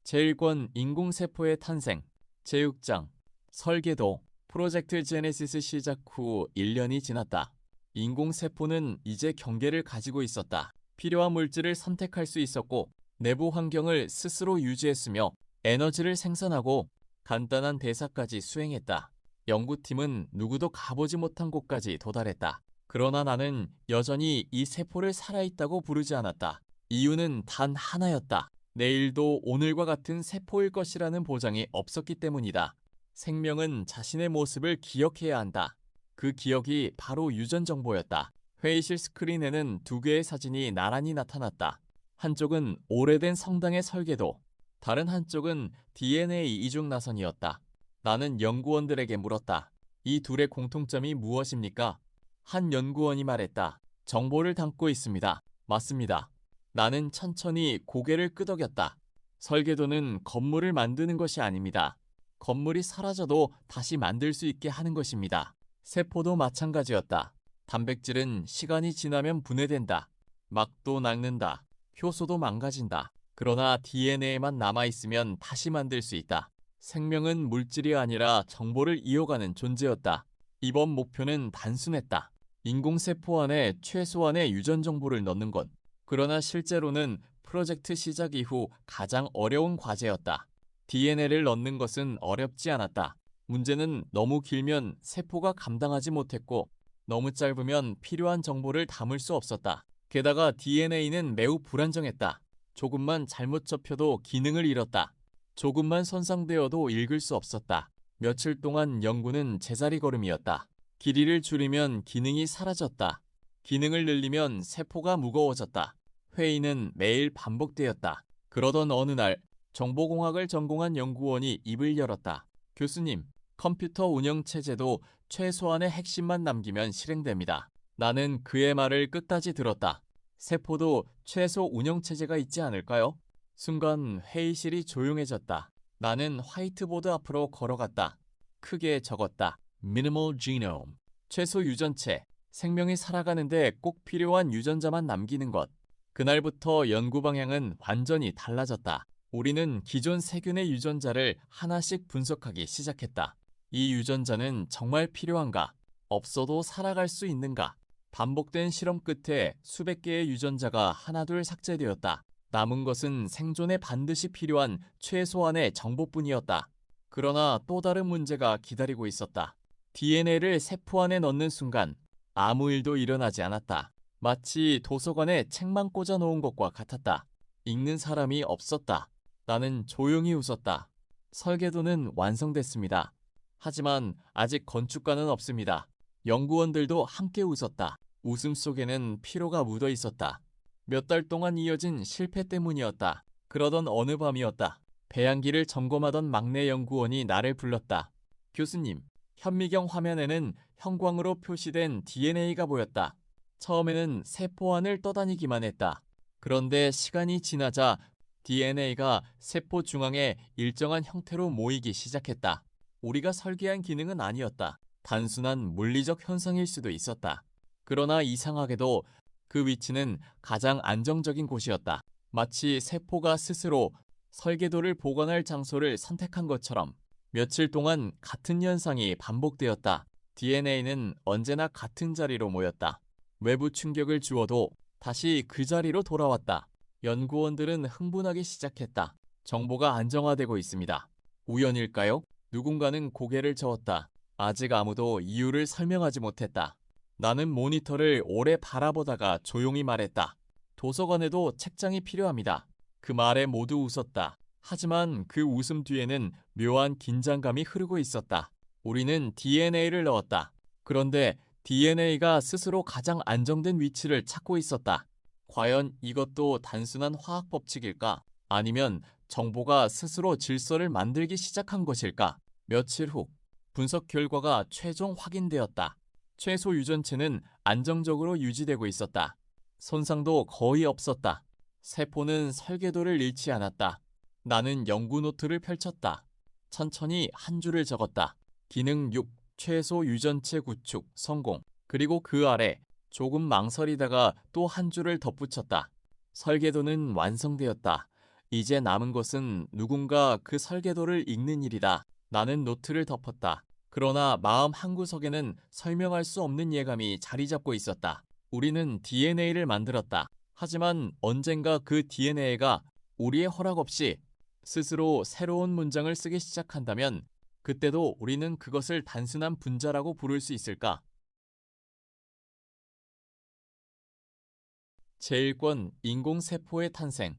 제1권 인공세포의 탄생 제6장 설계도 프로젝트 제네시스 시작 후 1년이 지났다. 인공세포는 이제 경계를 가지고 있었다. 필요한 물질을 선택할 수 있었고 내부 환경을 스스로 유지했으며 에너지를 생산하고 간단한 대사까지 수행했다. 연구팀은 누구도 가보지 못한 곳까지 도달했다. 그러나 나는 여전히 이 세포를 살아있다고 부르지 않았다. 이유는 단 하나였다. 내일도 오늘과 같은 세포일 것이라는 보장이 없었기 때문이다. 생명은 자신의 모습을 기억해야 한다. 그 기억이 바로 유전 정보였다. 회의실 스크린에는 2개의 사진이 나란히 나타났다. 한쪽은 오래된 성당의 설계도, 다른 한쪽은 DNA 이중 나선이었다. 나는 연구원들에게 물었다. 이 둘의 공통점이 무엇입니까? 한 연구원이 말했다. 정보를 담고 있습니다. 맞습니다. 나는 천천히 고개를 끄덕였다. 설계도는 건물을 만드는 것이 아닙니다. 건물이 사라져도 다시 만들 수 있게 하는 것입니다. 세포도 마찬가지였다. 단백질은 시간이 지나면 분해된다. 막도 낡는다. 효소도 망가진다. 그러나 DNA만 남아있으면 다시 만들 수 있다. 생명은 물질이 아니라 정보를 이어가는 존재였다. 이번 목표는 단순했다. 인공세포 안에 최소한의 유전 정보를 넣는 것. 그러나 실제로는 프로젝트 시작 이후 가장 어려운 과제였다. DNA를 넣는 것은 어렵지 않았다. 문제는 너무 길면 세포가 감당하지 못했고 너무 짧으면 필요한 정보를 담을 수 없었다. 게다가 DNA는 매우 불안정했다. 조금만 잘못 접혀도 기능을 잃었다. 조금만 손상되어도 읽을 수 없었다. 며칠 동안 연구는 제자리 걸음이었다. 길이를 줄이면 기능이 사라졌다. 기능을 늘리면 세포가 무거워졌다. 회의는 매일 반복되었다. 그러던 어느 날 정보공학을 전공한 연구원이 입을 열었다. 교수님, 컴퓨터 운영체제도 최소한의 핵심만 남기면 실행됩니다. 나는 그의 말을 끝까지 들었다. 세포도 최소 운영체제가 있지 않을까요? 순간 회의실이 조용해졌다. 나는 화이트보드 앞으로 걸어갔다. 크게 적었다. Minimal Genome. 최소 유전체. 생명이 살아가는데 꼭 필요한 유전자만 남기는 것. 그날부터 연구 방향은 완전히 달라졌다. 우리는 기존 세균의 유전자를 하나씩 분석하기 시작했다. 이 유전자는 정말 필요한가? 없어도 살아갈 수 있는가? 반복된 실험 끝에 수백 개의 유전자가 하나둘 삭제되었다. 남은 것은 생존에 반드시 필요한 최소한의 정보뿐이었다. 그러나 또 다른 문제가 기다리고 있었다. DNA를 세포 안에 넣는 순간 아무 일도 일어나지 않았다. 마치 도서관에 책만 꽂아 놓은 것과 같았다. 읽는 사람이 없었다. 나는 조용히 웃었다. 설계도는 완성됐습니다. 하지만 아직 건축가는 없습니다. 연구원들도 함께 웃었다. 웃음 속에는 피로가 묻어 있었다. 몇 달 동안 이어진 실패 때문이었다. 그러던 어느 밤이었다. 배양기를 점검하던 막내 연구원이 나를 불렀다. 교수님, 현미경 화면에는 형광으로 표시된 DNA가 보였다. 처음에는 세포 안을 떠다니기만 했다. 그런데 시간이 지나자 DNA가 세포 중앙에 일정한 형태로 모이기 시작했다. 우리가 설계한 기능은 아니었다. 단순한 물리적 현상일 수도 있었다. 그러나 이상하게도 그 위치는 가장 안정적인 곳이었다. 마치 세포가 스스로 설계도를 보관할 장소를 선택한 것처럼 며칠 동안 같은 현상이 반복되었다. DNA는 언제나 같은 자리로 모였다. 외부 충격을 주어도 다시 그 자리로 돌아왔다. 연구원들은 흥분하기 시작했다. 정보가 안정화되고 있습니다. 우연일까요? 누군가는 고개를 저었다. 아직 아무도 이유를 설명하지 못했다. 나는 모니터를 오래 바라보다가 조용히 말했다. 도서관에도 책장이 필요합니다. 그 말에 모두 웃었다. 하지만 그 웃음 뒤에는 묘한 긴장감이 흐르고 있었다. 우리는 DNA를 넣었다. 그런데 DNA가 스스로 가장 안정된 위치를 찾고 있었다. 과연 이것도 단순한 화학 법칙일까? 아니면 정보가 스스로 질서를 만들기 시작한 것일까? 며칠 후 분석 결과가 최종 확인되었다. 최소 유전체는 안정적으로 유지되고 있었다. 손상도 거의 없었다. 세포는 설계도를 잃지 않았다. 나는 연구 노트를 펼쳤다. 천천히 한 줄을 적었다. 기능 6, 최소 유전체 구축 성공. 그리고 그 아래 조금 망설이다가 또 한 줄을 덧붙였다. 설계도는 완성되었다. 이제 남은 것은 누군가 그 설계도를 읽는 일이다. 나는 노트를 덮었다. 그러나 마음 한구석에는 설명할 수 없는 예감이 자리 잡고 있었다. 우리는 DNA를 만들었다. 하지만 언젠가 그 DNA가 우리의 허락 없이 스스로 새로운 문장을 쓰기 시작한다면 그때도 우리는 그것을 단순한 분자라고 부를 수 있을까? 제1권 인공세포의 탄생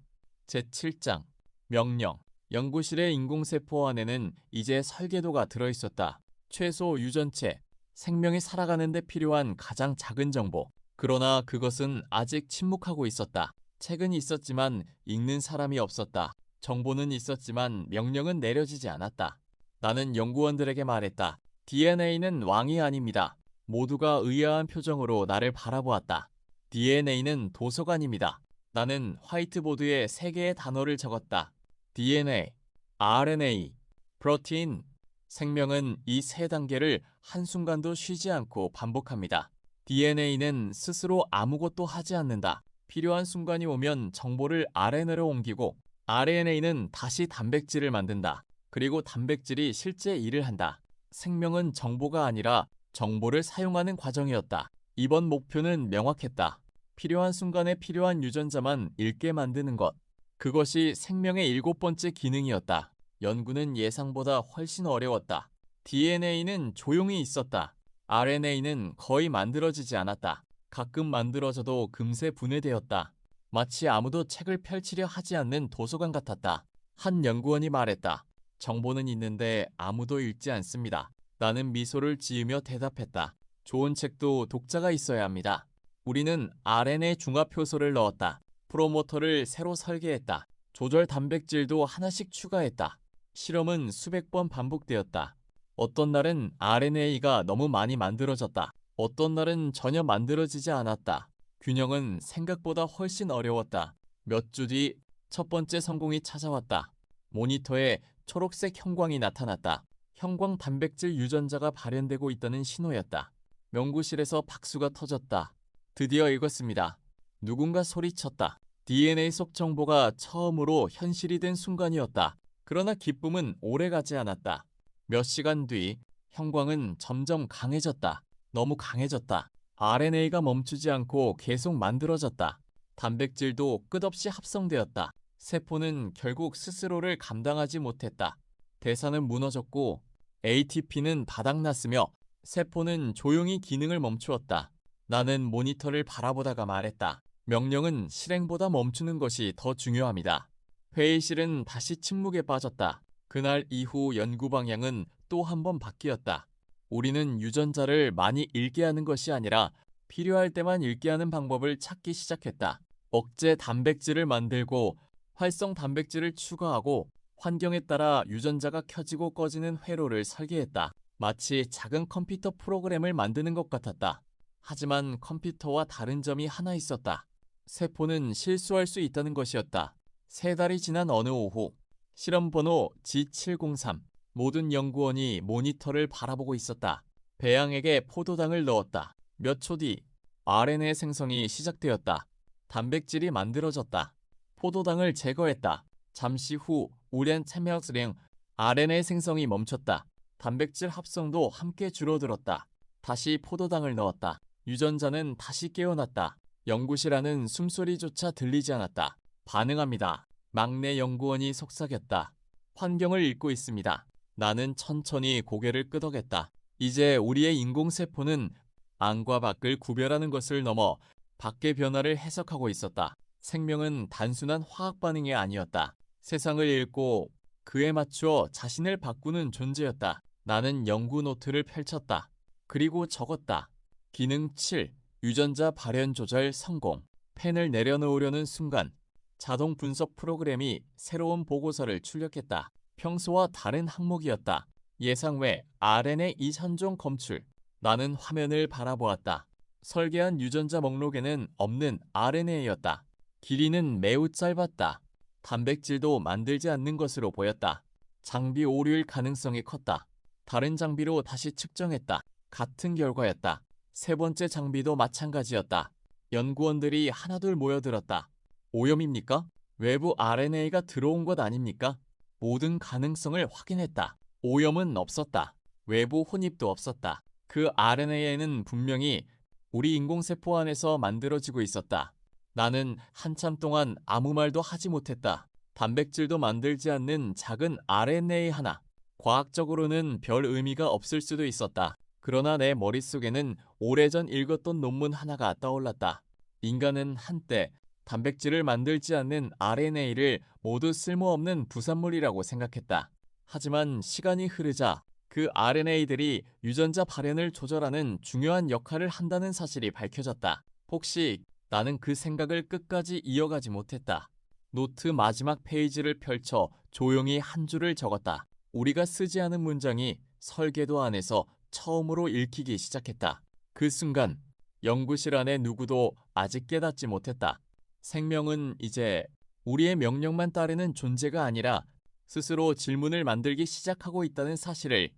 제7장 명령 연구실의 인공세포 안에는 이제 설계도가 들어있었다. 최소 유전체, 생명이 살아가는 데 필요한 가장 작은 정보. 그러나 그것은 아직 침묵하고 있었다. 책은 있었지만 읽는 사람이 없었다. 정보는 있었지만 명령은 내려지지 않았다. 나는 연구원들에게 말했다. DNA는 왕이 아닙니다. 모두가 의아한 표정으로 나를 바라보았다. DNA는 도서관입니다. 나는 화이트보드에 3개의 단어를 적었다. DNA, RNA, 프로틴. 생명은 이 3단계를 한순간도 쉬지 않고 반복합니다. DNA는 스스로 아무것도 하지 않는다. 필요한 순간이 오면 정보를 RNA로 옮기고 RNA는 다시 단백질을 만든다. 그리고 단백질이 실제 일을 한다. 생명은 정보가 아니라 정보를 사용하는 과정이었다. 이번 목표는 명확했다. 필요한 순간에 필요한 유전자만 읽게 만드는 것. 그것이 생명의 7번째 기능이었다. 연구는 예상보다 훨씬 어려웠다. DNA는 조용히 있었다. RNA는 거의 만들어지지 않았다. 가끔 만들어져도 금세 분해되었다. 마치 아무도 책을 펼치려 하지 않는 도서관 같았다. 한 연구원이 말했다. 정보는 있는데 아무도 읽지 않습니다. 나는 미소를 지으며 대답했다. 좋은 책도 독자가 있어야 합니다. 우리는 RNA 중합 효소를 넣었다. 프로모터를 새로 설계했다. 조절 단백질도 하나씩 추가했다. 실험은 수백 번 반복되었다. 어떤 날은 RNA가 너무 많이 만들어졌다. 어떤 날은 전혀 만들어지지 않았다. 균형은 생각보다 훨씬 어려웠다. 몇 주 뒤 첫 번째 성공이 찾아왔다. 모니터에 초록색 형광이 나타났다. 형광 단백질 유전자가 발현되고 있다는 신호였다. 연구실에서 박수가 터졌다. 드디어 읽었습니다. 누군가 소리쳤다. DNA 속 정보가 처음으로 현실이 된 순간이었다. 그러나 기쁨은 오래가지 않았다. 몇 시간 뒤 형광은 점점 강해졌다. 너무 강해졌다. RNA가 멈추지 않고 계속 만들어졌다. 단백질도 끝없이 합성되었다. 세포는 결국 스스로를 감당하지 못했다. 대사는 무너졌고 ATP는 바닥났으며 세포는 조용히 기능을 멈추었다. 나는 모니터를 바라보다가 말했다. 명령은 실행보다 멈추는 것이 더 중요합니다. 회의실은 다시 침묵에 빠졌다. 그날 이후 연구 방향은 또 한 번 바뀌었다. 우리는 유전자를 많이 읽게 하는 것이 아니라 필요할 때만 읽게 하는 방법을 찾기 시작했다. 억제 단백질을 만들고 활성 단백질을 추가하고 환경에 따라 유전자가 켜지고 꺼지는 회로를 설계했다. 마치 작은 컴퓨터 프로그램을 만드는 것 같았다. 하지만 컴퓨터와 다른 점이 하나 있었다. 세포는 실수할 수 있다는 것이었다. 3달이 지난 어느 오후, 실험 번호 G703, 모든 연구원이 모니터를 바라보고 있었다. 배양액에 포도당을 넣었다. 몇 초 뒤 RNA 생성이 시작되었다. 단백질이 만들어졌다. 포도당을 제거했다. 잠시 후 우렌 체명스링 RNA 생성이 멈췄다. 단백질 합성도 함께 줄어들었다. 다시 포도당을 넣었다. 유전자는 다시 깨어났다. 연구실 안은 숨소리조차 들리지 않았다. 반응합니다. 막내 연구원이 속삭였다. 환경을 읽고 있습니다. 나는 천천히 고개를 끄덕였다. 이제 우리의 인공세포는 안과 밖을 구별하는 것을 넘어 밖의 변화를 해석하고 있었다. 생명은 단순한 화학 반응이 아니었다. 세상을 읽고 그에 맞추어 자신을 바꾸는 존재였다. 나는 연구 노트를 펼쳤다. 그리고 적었다. 기능 7, 유전자 발현 조절 성공. 펜을 내려놓으려는 순간 자동 분석 프로그램이 새로운 보고서를 출력했다. 평소와 다른 항목이었다. 예상 외 RNA 이산종 검출. 나는 화면을 바라보았다. 설계한 유전자 목록에는 없는 RNA였다. 길이는 매우 짧았다. 단백질도 만들지 않는 것으로 보였다. 장비 오류일 가능성이 컸다. 다른 장비로 다시 측정했다. 같은 결과였다. 세 번째 장비도 마찬가지였다. 연구원들이 하나둘 모여들었다. 오염입니까? 외부 RNA가 들어온 것 아닙니까? 모든 가능성을 확인했다. 오염은 없었다. 외부 혼입도 없었다. 그 RNA에는 분명히 우리 인공세포 안에서 만들어지고 있었다. 나는 한참 동안 아무 말도 하지 못했다. 단백질도 만들지 않는 작은 RNA 하나. 과학적으로는 별 의미가 없을 수도 있었다. 그러나 내 머릿속에는 오래전 읽었던 논문 하나가 떠올랐다. 인간은 한때 단백질을 만들지 않는 RNA를 모두 쓸모없는 부산물이라고 생각했다. 하지만 시간이 흐르자 그 RNA들이 유전자 발현을 조절하는 중요한 역할을 한다는 사실이 밝혀졌다. 혹시 나는 그 생각을 끝까지 이어가지 못했다. 노트 마지막 페이지를 펼쳐 조용히 한 줄을 적었다. 우리가 쓰지 않은 문장이 설계도 안에서 처음으로 읽히기 시작했다. 그 순간 연구실 안에 누구도 아직 깨닫지 못했다. 생명은 이제 우리의 명령만 따르는 존재가 아니라 스스로 질문을 만들기 시작하고 있다는 사실을.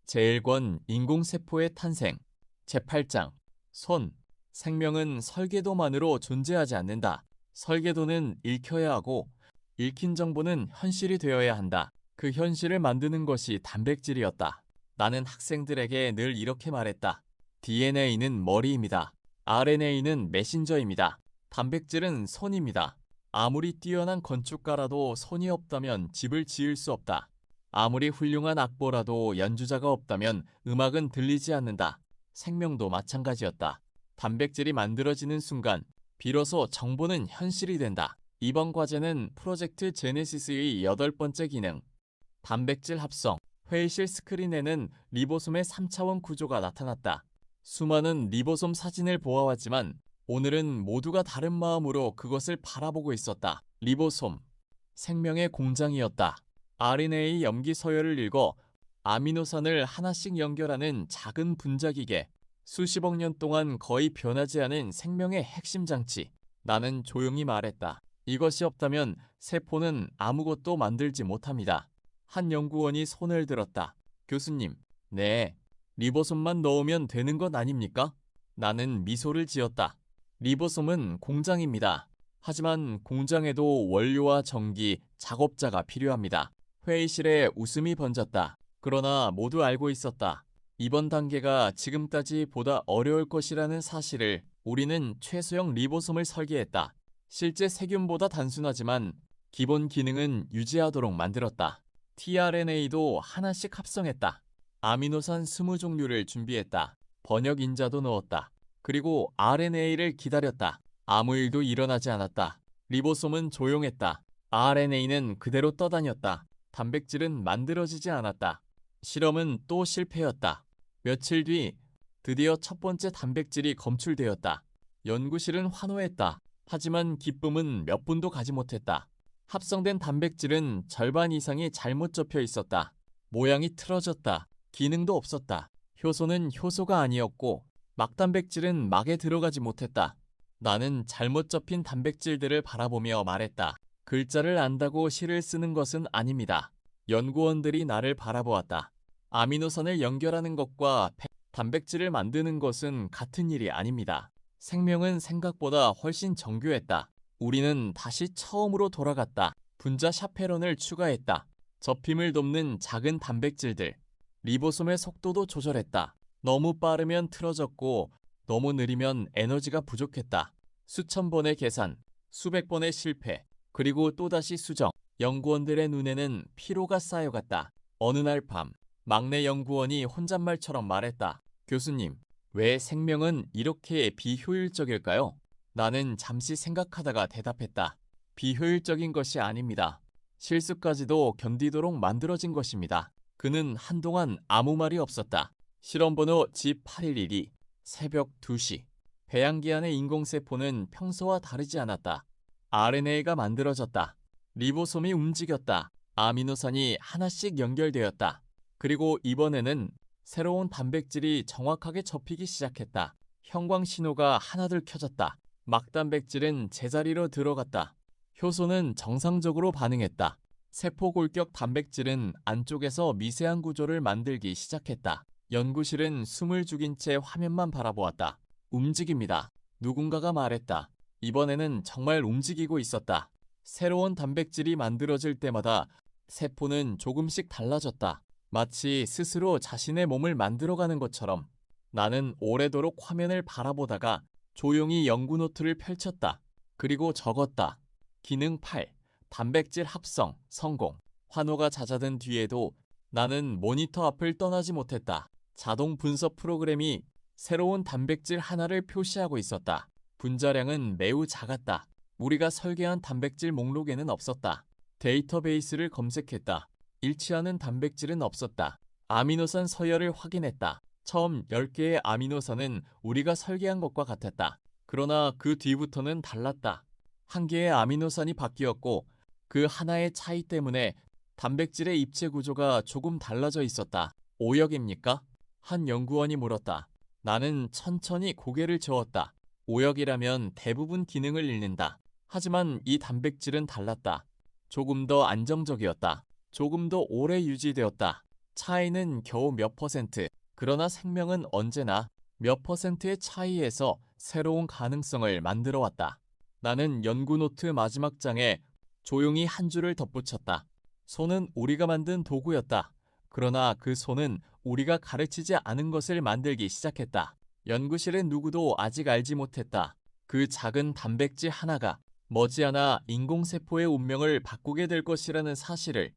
제1권 인공세포의 탄생 제8장 손 생명은 설계도만으로 존재하지 않는다. 설계도는 읽혀야 하고 읽힌 정보는 현실이 되어야 한다. 그 현실을 만드는 것이 단백질이었다. 나는 학생들에게 늘 이렇게 말했다. DNA는 머리입니다. RNA는 메신저입니다. 단백질은 손입니다. 아무리 뛰어난 건축가라도 손이 없다면 집을 지을 수 없다. 아무리 훌륭한 악보라도 연주자가 없다면 음악은 들리지 않는다. 생명도 마찬가지였다. 단백질이 만들어지는 순간 비로소 정보는 현실이 된다. 이번 과제는 프로젝트 제네시스의 8번째 기능, 단백질 합성, 회의실 스크린에는 리보솜의 3차원 구조가 나타났다. 수많은 리보솜 사진을 보아왔지만 오늘은 모두가 다른 마음으로 그것을 바라보고 있었다. 리보솜, 생명의 공장이었다. RNA 염기 서열을 읽어 아미노산을 하나씩 연결하는 작은 분자기계, 수십억 년 동안 거의 변하지 않은 생명의 핵심 장치. 나는 조용히 말했다. 이것이 없다면 세포는 아무것도 만들지 못합니다. 한 연구원이 손을 들었다. 교수님, 네, 리보솜만 넣으면 되는 것 아닙니까? 나는 미소를 지었다. 리보솜은 공장입니다. 하지만 공장에도 원료와 전기, 작업자가 필요합니다. 회의실에 웃음이 번졌다. 그러나 모두 알고 있었다. 이번 단계가 지금까지 보다 어려울 것이라는 사실을. 우리는 최소형 리보솜을 설계했다. 실제 세균보다 단순하지만 기본 기능은 유지하도록 만들었다. tRNA도 하나씩 합성했다. 아미노산 20종류를 준비했다. 번역 인자도 넣었다. 그리고 RNA를 기다렸다. 아무 일도 일어나지 않았다. 리보솜은 조용했다. RNA는 그대로 떠다녔다. 단백질은 만들어지지 않았다. 실험은 또 실패였다. 며칠 뒤 드디어 첫 번째 단백질이 검출되었다. 연구실은 환호했다. 하지만 기쁨은 몇 분도 가지 못했다. 합성된 단백질은 절반 이상이 잘못 접혀 있었다. 모양이 틀어졌다. 기능도 없었다. 효소는 효소가 아니었고 막단백질은 막에 들어가지 못했다. 나는 잘못 접힌 단백질들을 바라보며 말했다. 글자를 안다고 시를 쓰는 것은 아닙니다. 연구원들이 나를 바라보았다. 아미노산을 연결하는 것과 단백질을 만드는 것은 같은 일이 아닙니다. 생명은 생각보다 훨씬 정교했다. 우리는 다시 처음으로 돌아갔다. 분자 샤페론을 추가했다. 접힘을 돕는 작은 단백질들. 리보솜의 속도도 조절했다. 너무 빠르면 틀어졌고 너무 느리면 에너지가 부족했다. 수천 번의 계산, 수백 번의 실패, 그리고 또다시 수정. 연구원들의 눈에는 피로가 쌓여갔다. 어느 날 밤, 막내 연구원이 혼잣말처럼 말했다. 교수님, 왜 생명은 이렇게 비효율적일까요? 나는 잠시 생각하다가 대답했다. 비효율적인 것이 아닙니다. 실수까지도 견디도록 만들어진 것입니다. 그는 한동안 아무 말이 없었다. 실험번호 G8112, 새벽 2시. 배양기 안의 인공세포는 평소와 다르지 않았다. RNA가 만들어졌다. 리보솜이 움직였다. 아미노산이 하나씩 연결되었다. 그리고 이번에는 새로운 단백질이 정확하게 접히기 시작했다. 형광 신호가 하나둘 켜졌다. 막단백질은 제자리로 들어갔다. 효소는 정상적으로 반응했다. 세포 골격 단백질은 안쪽에서 미세한 구조를 만들기 시작했다. 연구실은 숨을 죽인 채 화면만 바라보았다. 움직입니다. 누군가가 말했다. 이번에는 정말 움직이고 있었다. 새로운 단백질이 만들어질 때마다 세포는 조금씩 달라졌다. 마치 스스로 자신의 몸을 만들어가는 것처럼. 나는 오래도록 화면을 바라보다가 조용히 연구 노트를 펼쳤다. 그리고 적었다. 기능 8. 단백질 합성, 성공. 환호가 잦아든 뒤에도 나는 모니터 앞을 떠나지 못했다. 자동 분석 프로그램이 새로운 단백질 하나를 표시하고 있었다. 분자량은 매우 작았다. 우리가 설계한 단백질 목록에는 없었다. 데이터베이스를 검색했다. 일치하는 단백질은 없었다. 아미노산 서열을 확인했다. 처음 10개의 아미노산은 우리가 설계한 것과 같았다. 그러나 그 뒤부터는 달랐다. 한 개의 아미노산이 바뀌었고 그 하나의 차이 때문에 단백질의 입체 구조가 조금 달라져 있었다. 오역입니까? 한 연구원이 물었다. 나는 천천히 고개를 저었다. 오역이라면 대부분 기능을 잃는다. 하지만 이 단백질은 달랐다. 조금 더 안정적이었다. 조금 더 오래 유지되었다. 차이는 겨우 몇 퍼센트. 그러나 생명은 언제나 몇 퍼센트의 차이에서 새로운 가능성을 만들어 왔다. 나는 연구 노트 마지막 장에 조용히 한 줄을 덧붙였다. 손은 우리가 만든 도구였다. 그러나 그 손은 우리가 가르치지 않은 것을 만들기 시작했다. 연구실의 누구도 아직 알지 못했다. 그 작은 단백질 하나가 머지않아 인공세포의 운명을 바꾸게 될 것이라는 사실을.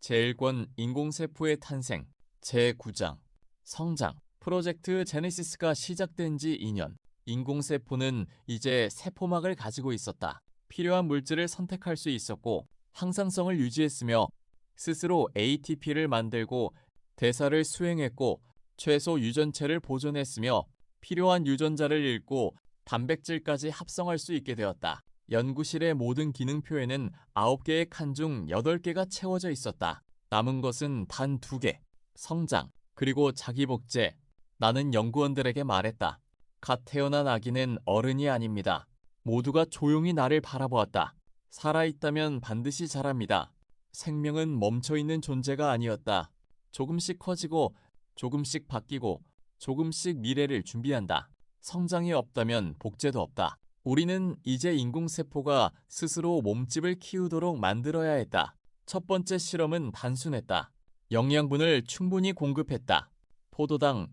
제1권 인공세포의 탄생 제9장 성장. 프로젝트 제네시스가 시작된 지 2년. 인공세포는 이제 세포막을 가지고 있었다. 필요한 물질을 선택할 수 있었고 항상성을 유지했으며 스스로 ATP를 만들고 대사를 수행했고 최소 유전체를 보존했으며 필요한 유전자를 읽고 단백질까지 합성할 수 있게 되었다. 연구실의 모든 기능표에는 9개의 칸 중 8개가 채워져 있었다. 남은 것은 단 2개. 성장, 그리고 자기 복제. 나는 연구원들에게 말했다. 갓 태어난 아기는 어른이 아닙니다. 모두가 조용히 나를 바라보았다. 살아있다면 반드시 자랍니다. 생명은 멈춰있는 존재가 아니었다. 조금씩 커지고 조금씩 바뀌고 조금씩 미래를 준비한다. 성장이 없다면 복제도 없다. 우리는 이제 인공세포가 스스로 몸집을 키우도록 만들어야 했다. 첫 번째 실험은 단순했다. 영양분을 충분히 공급했다. 포도당,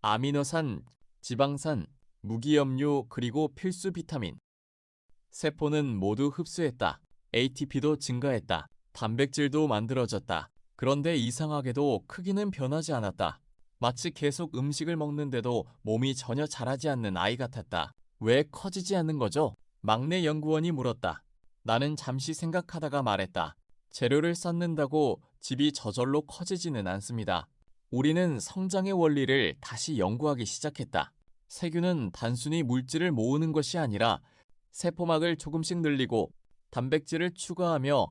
아미노산, 지방산, 무기염료 그리고 필수 비타민. 세포는 모두 흡수했다. ATP도 증가했다. 단백질도 만들어졌다. 그런데 이상하게도 크기는 변하지 않았다. 마치 계속 음식을 먹는데도 몸이 전혀 자라지 않는 아이 같았다. 왜 커지지 않는 거죠? 막내 연구원이 물었다. 나는 잠시 생각하다가 말했다. 재료를 쌓는다고 집이 저절로 커지지는 않습니다. 우리는 성장의 원리를 다시 연구하기 시작했다. 세균은 단순히 물질을 모으는 것이 아니라 세포막을 조금씩 늘리고 단백질을 추가하며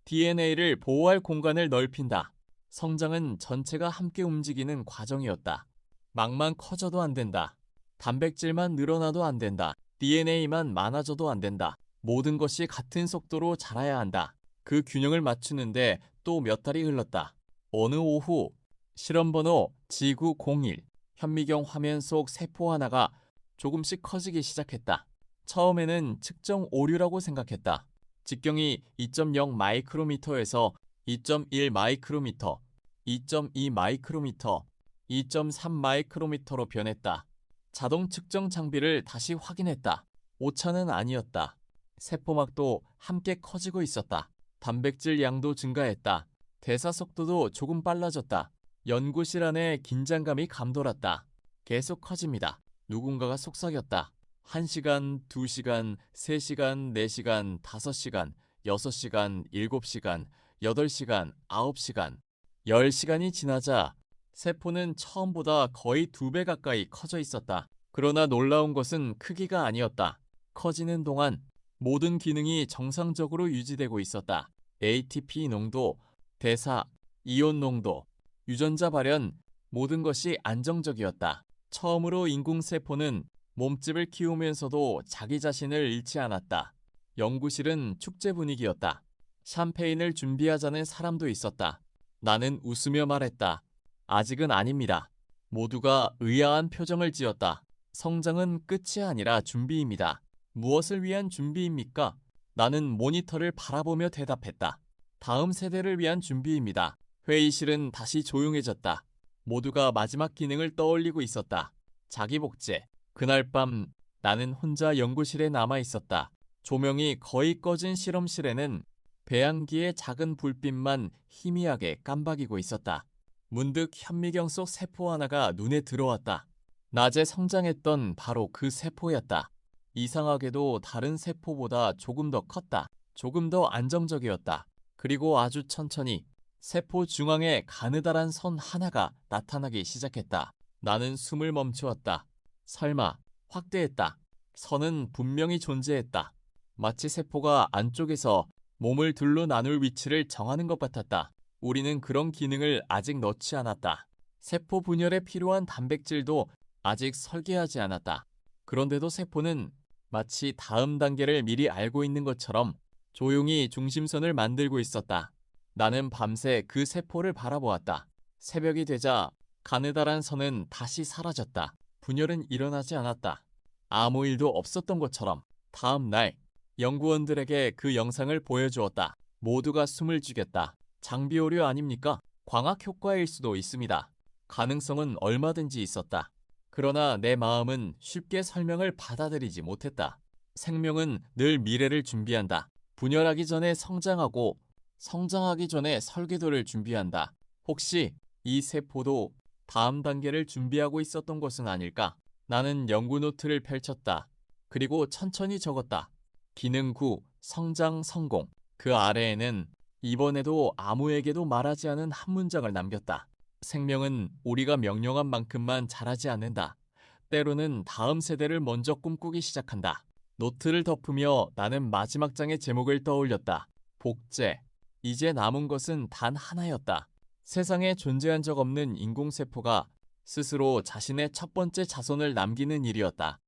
DNA를 보호할 공간을 넓힌다. 성장은 전체가 함께 움직이는 과정이었다. 막만 커져도 안 된다. 단백질만 늘어나도 안 된다. DNA만 많아져도 안 된다. 모든 것이 같은 속도로 자라야 한다. 그 균형을 맞추는데 또 몇 달이 흘렀다. 어느 오후 실험번호 G901 현미경 화면 속 세포 하나가 조금씩 커지기 시작했다. 처음에는 측정 오류라고 생각했다. 직경이 2.0 마이크로미터에서 2.1 마이크로미터, 2.2 마이크로미터, 2.3 마이크로미터로 변했다. 자동 측정 장비를 다시 확인했다. 오차는 아니었다. 세포막도 함께 커지고 있었다. 단백질 양도 증가했다. 대사 속도도 조금 빨라졌다. 연구실 안에 긴장감이 감돌았다. 계속 커집니다. 누군가가 속삭였다. 1시간, 2시간, 3시간, 4시간, 5시간, 6시간, 7시간, 8시간, 9시간, 10시간이 지나자 세포는 처음보다 거의 2배 가까이 커져 있었다. 그러나 놀라운 것은 크기가 아니었다. 커지는 동안 모든 기능이 정상적으로 유지되고 있었다. ATP 농도, 대사, 이온 농도, 유전자 발현, 모든 것이 안정적이었다. 처음으로 인공세포는 몸집을 키우면서도 자기 자신을 잃지 않았다. 연구실은 축제 분위기였다. 샴페인을 준비하자는 사람도 있었다. 나는 웃으며 말했다. 아직은 아닙니다. 모두가 의아한 표정을 지었다. 성장은 끝이 아니라 준비입니다. 무엇을 위한 준비입니까? 나는 모니터를 바라보며 대답했다. 다음 세대를 위한 준비입니다. 회의실은 다시 조용해졌다. 모두가 마지막 기능을 떠올리고 있었다. 자기 복제. 그날 밤 나는 혼자 연구실에 남아 있었다. 조명이 거의 꺼진 실험실에는 배양기의 작은 불빛만 희미하게 깜박이고 있었다. 문득 현미경 속 세포 하나가 눈에 들어왔다. 낮에 성장했던 바로 그 세포였다. 이상하게도 다른 세포보다 조금 더 컸다. 조금 더 안정적이었다. 그리고 아주 천천히 세포 중앙에 가느다란 선 하나가 나타나기 시작했다. 나는 숨을 멈추었다. 설마 확대했다. 선은 분명히 존재했다. 마치 세포가 안쪽에서 몸을 둘러 나눌 위치를 정하는 것 같았다. 우리는 그런 기능을 아직 넣지 않았다. 세포 분열에 필요한 단백질도 아직 설계하지 않았다. 그런데도 세포는 마치 다음 단계를 미리 알고 있는 것처럼 조용히 중심선을 만들고 있었다. 나는 밤새 그 세포를 바라보았다. 새벽이 되자 가느다란 선은 다시 사라졌다. 분열은 일어나지 않았다. 아무 일도 없었던 것처럼. 다음 날 연구원들에게 그 영상을 보여주었다. 모두가 숨을 죽였다. 장비 오류 아닙니까? 광학 효과일 수도 있습니다. 가능성은 얼마든지 있었다. 그러나 내 마음은 쉽게 설명을 받아들이지 못했다. 생명은 늘 미래를 준비한다. 분열하기 전에 성장하고 성장하기 전에 설계도를 준비한다. 혹시 이 세포도 다음 단계를 준비하고 있었던 것은 아닐까? 나는 연구 노트를 펼쳤다. 그리고 천천히 적었다. 기능 9, 성장 성공. 그 아래에는 이번에도 아무에게도 말하지 않은 한 문장을 남겼다. 생명은 우리가 명령한 만큼만 자라지 않는다. 때로는 다음 세대를 먼저 꿈꾸기 시작한다. 노트를 덮으며 나는 마지막 장의 제목을 떠올렸다. 복제. 이제 남은 것은 단 하나였다. 세상에 존재한 적 없는 인공세포가 스스로 자신의 첫 번째 자손을 남기는 일이었다.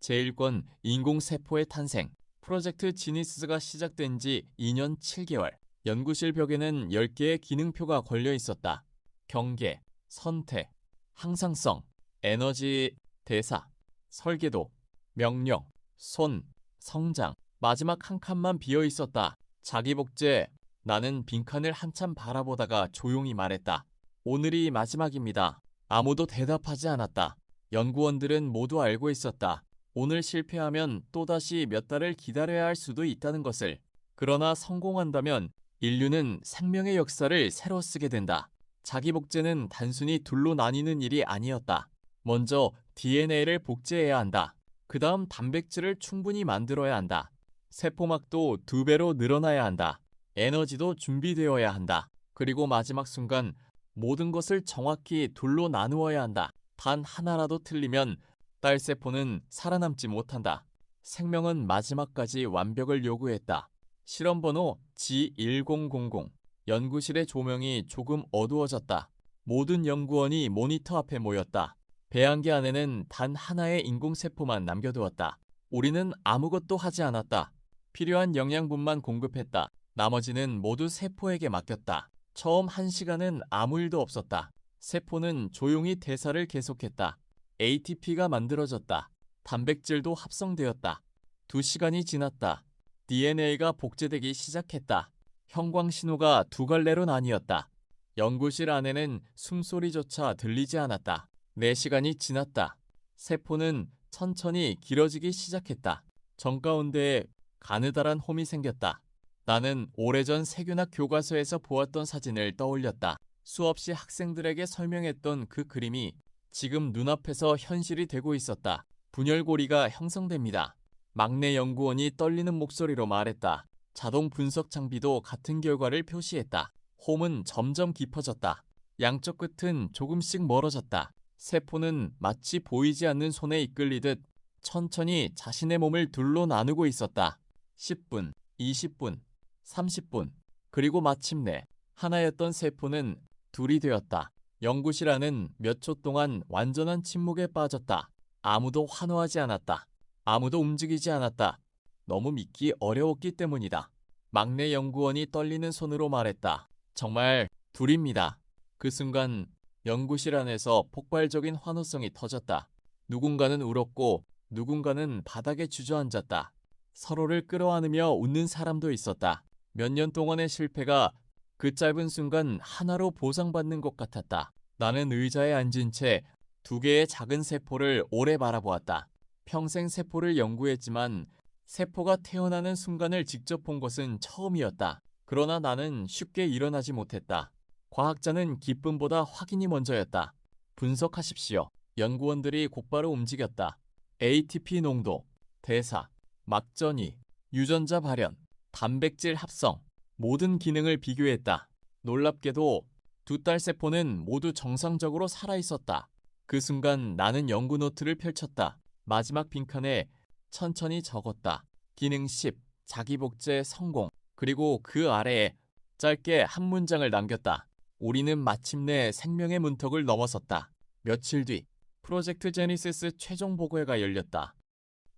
제1권 인공세포의 탄생. 프로젝트 지니스가 시작된 지 2년 7개월. 연구실 벽에는 10개의 기능표가 걸려 있었다. 경계, 선택, 항상성, 에너지, 대사, 설계도, 명령, 손, 성장. 마지막 한 칸만 비어 있었다. 자기 복제. 나는 빈칸을 한참 바라보다가 조용히 말했다. 오늘이 마지막입니다. 아무도 대답하지 않았다. 연구원들은 모두 알고 있었다. 오늘 실패하면 또다시 몇 달을 기다려야 할 수도 있다는 것을. 그러나 성공한다면 인류는 생명의 역사를 새로 쓰게 된다. 자기 복제는 단순히 둘로 나뉘는 일이 아니었다. 먼저 DNA를 복제해야 한다. 그 다음 단백질을 충분히 만들어야 한다. 세포막도 2배로 늘어나야 한다. 에너지도 준비되어야 한다. 그리고 마지막 순간 모든 것을 정확히 둘로 나누어야 한다. 단 하나라도 틀리면 딸세포는 살아남지 못한다. 생명은 마지막까지 완벽을 요구했다. 실험번호 G1000. 연구실의 조명이 조금 어두워졌다. 모든 연구원이 모니터 앞에 모였다. 배양기 안에는 단 하나의 인공세포만 남겨두었다. 우리는 아무것도 하지 않았다. 필요한 영양분만 공급했다. 나머지는 모두 세포에게 맡겼다. 처음 1시간은 아무 일도 없었다. 세포는 조용히 대사를 계속했다. ATP가 만들어졌다. 단백질도 합성되었다. 2시간이 지났다. DNA가 복제되기 시작했다. 형광신호가 2갈래로 나뉘었다. 연구실 안에는 숨소리조차 들리지 않았다. 4시간이 지났다. 세포는 천천히 길어지기 시작했다. 정가운데에 가느다란 홈이 생겼다. 나는 오래전 세균학 교과서에서 보았던 사진을 떠올렸다. 수없이 학생들에게 설명했던 그 그림이 지금 눈앞에서 현실이 되고 있었다. 분열고리가 형성됩니다. 막내 연구원이 떨리는 목소리로 말했다. 자동 분석 장비도 같은 결과를 표시했다. 홈은 점점 깊어졌다. 양쪽 끝은 조금씩 멀어졌다. 세포는 마치 보이지 않는 손에 이끌리듯 천천히 자신의 몸을 둘로 나누고 있었다. 10분, 20분, 30분, 그리고 마침내 하나였던 세포는 둘이 되었다. 연구실 안은 몇 초 동안 완전한 침묵에 빠졌다. 아무도 환호하지 않았다. 아무도 움직이지 않았다. 너무 믿기 어려웠기 때문이다. 막내 연구원이 떨리는 손으로 말했다. 정말 둘입니다. 그 순간 연구실 안에서 폭발적인 환호성이 터졌다. 누군가는 울었고 누군가는 바닥에 주저앉았다. 서로를 끌어안으며 웃는 사람도 있었다. 몇 년 동안의 실패가 그 짧은 순간 하나로 보상받는 것 같았다. 나는 의자에 앉은 채 2개의 작은 세포를 오래 바라보았다. 평생 세포를 연구했지만 세포가 태어나는 순간을 직접 본 것은 처음이었다. 그러나 나는 쉽게 일어나지 못했다. 과학자는 기쁨보다 확인이 먼저였다. 분석하십시오. 연구원들이 곧바로 움직였다. ATP 농도, 대사, 막전이, 유전자 발현, 단백질 합성, 모든 기능을 비교했다. 놀랍게도 2딸 세포는 모두 정상적으로 살아있었다. 그 순간 나는 연구 노트를 펼쳤다. 마지막 빈칸에 천천히 적었다. 기능 10, 자기 복제 성공. 그리고 그 아래에 짧게 한 문장을 남겼다. 우리는 마침내 생명의 문턱을 넘어섰다. 며칠 뒤 프로젝트 제니시스 최종 보고회가 열렸다.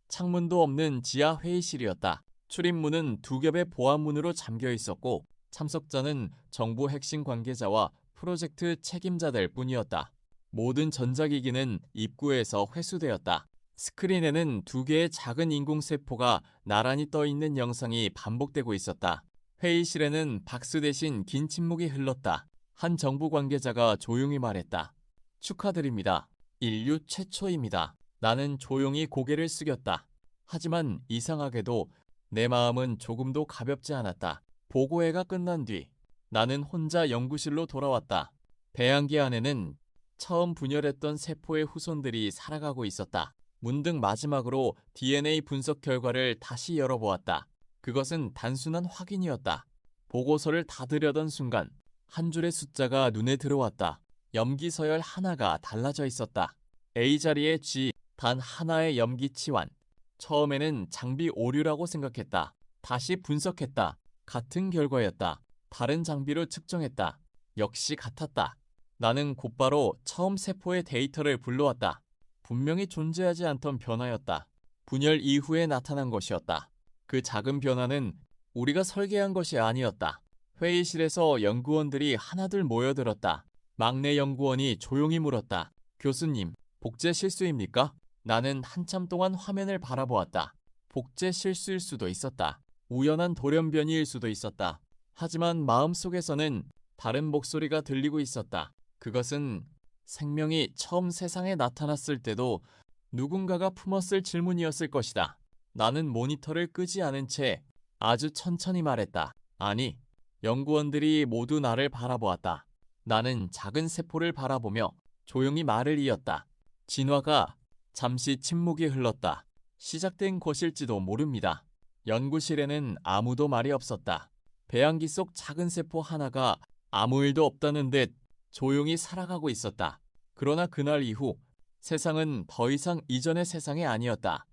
창문도 없는 지하 회의실이었다. 출입문은 2겹의 보안문으로 잠겨 있었고 참석자는 정부 핵심 관계자와 프로젝트 책임자들 뿐이었다. 모든 전자기기는 입구에서 회수되었다. 스크린에는 2개의 작은 인공세포가 나란히 떠있는 영상이 반복되고 있었다. 회의실에는 박수 대신 긴 침묵이 흘렀다. 한 정부 관계자가 조용히 말했다. 축하드립니다. 인류 최초입니다. 나는 조용히 고개를 숙였다. 하지만 이상하게도 내 마음은 조금도 가볍지 않았다. 보고회가 끝난 뒤 나는 혼자 연구실로 돌아왔다. 배양기 안에는 처음 분열했던 세포의 후손들이 살아가고 있었다. 문득 마지막으로 DNA 분석 결과를 다시 열어보았다. 그것은 단순한 확인이었다. 보고서를 닫으려던 순간 한 줄의 숫자가 눈에 들어왔다. 염기 서열 하나가 달라져 있었다. A 자리에 G, 단 하나의 염기 치환. 처음에는 장비 오류라고 생각했다. 다시 분석했다. 같은 결과였다. 다른 장비로 측정했다. 역시 같았다. 나는 곧바로 처음 세포의 데이터를 불러왔다. 분명히 존재하지 않던 변화였다. 분열 이후에 나타난 것이었다. 그 작은 변화는 우리가 설계한 것이 아니었다. 회의실에서 연구원들이 하나둘 모여들었다. 막내 연구원이 조용히 물었다. 교수님, 복제 실수입니까? 나는 한참 동안 화면을 바라보았다. 복제 실수일 수도 있었다. 우연한 돌연변이일 수도 있었다. 하지만 마음속에서는 다른 목소리가 들리고 있었다. 그것은 생명이 처음 세상에 나타났을 때도 누군가가 품었을 질문이었을 것이다. 나는 모니터를 끄지 않은 채 아주 천천히 말했다. 아니, 연구원들이 모두 나를 바라보았다. 나는 작은 세포를 바라보며 조용히 말을 이었다. 진화가 잠시 침묵이 흘렀다. 시작된 것일지도 모릅니다. 연구실에는 아무도 말이 없었다. 배양기 속 작은 세포 하나가 아무 일도 없다는 듯 조용히 살아가고 있었다. 그러나 그날 이후 세상은 더 이상 이전의 세상이 아니었다.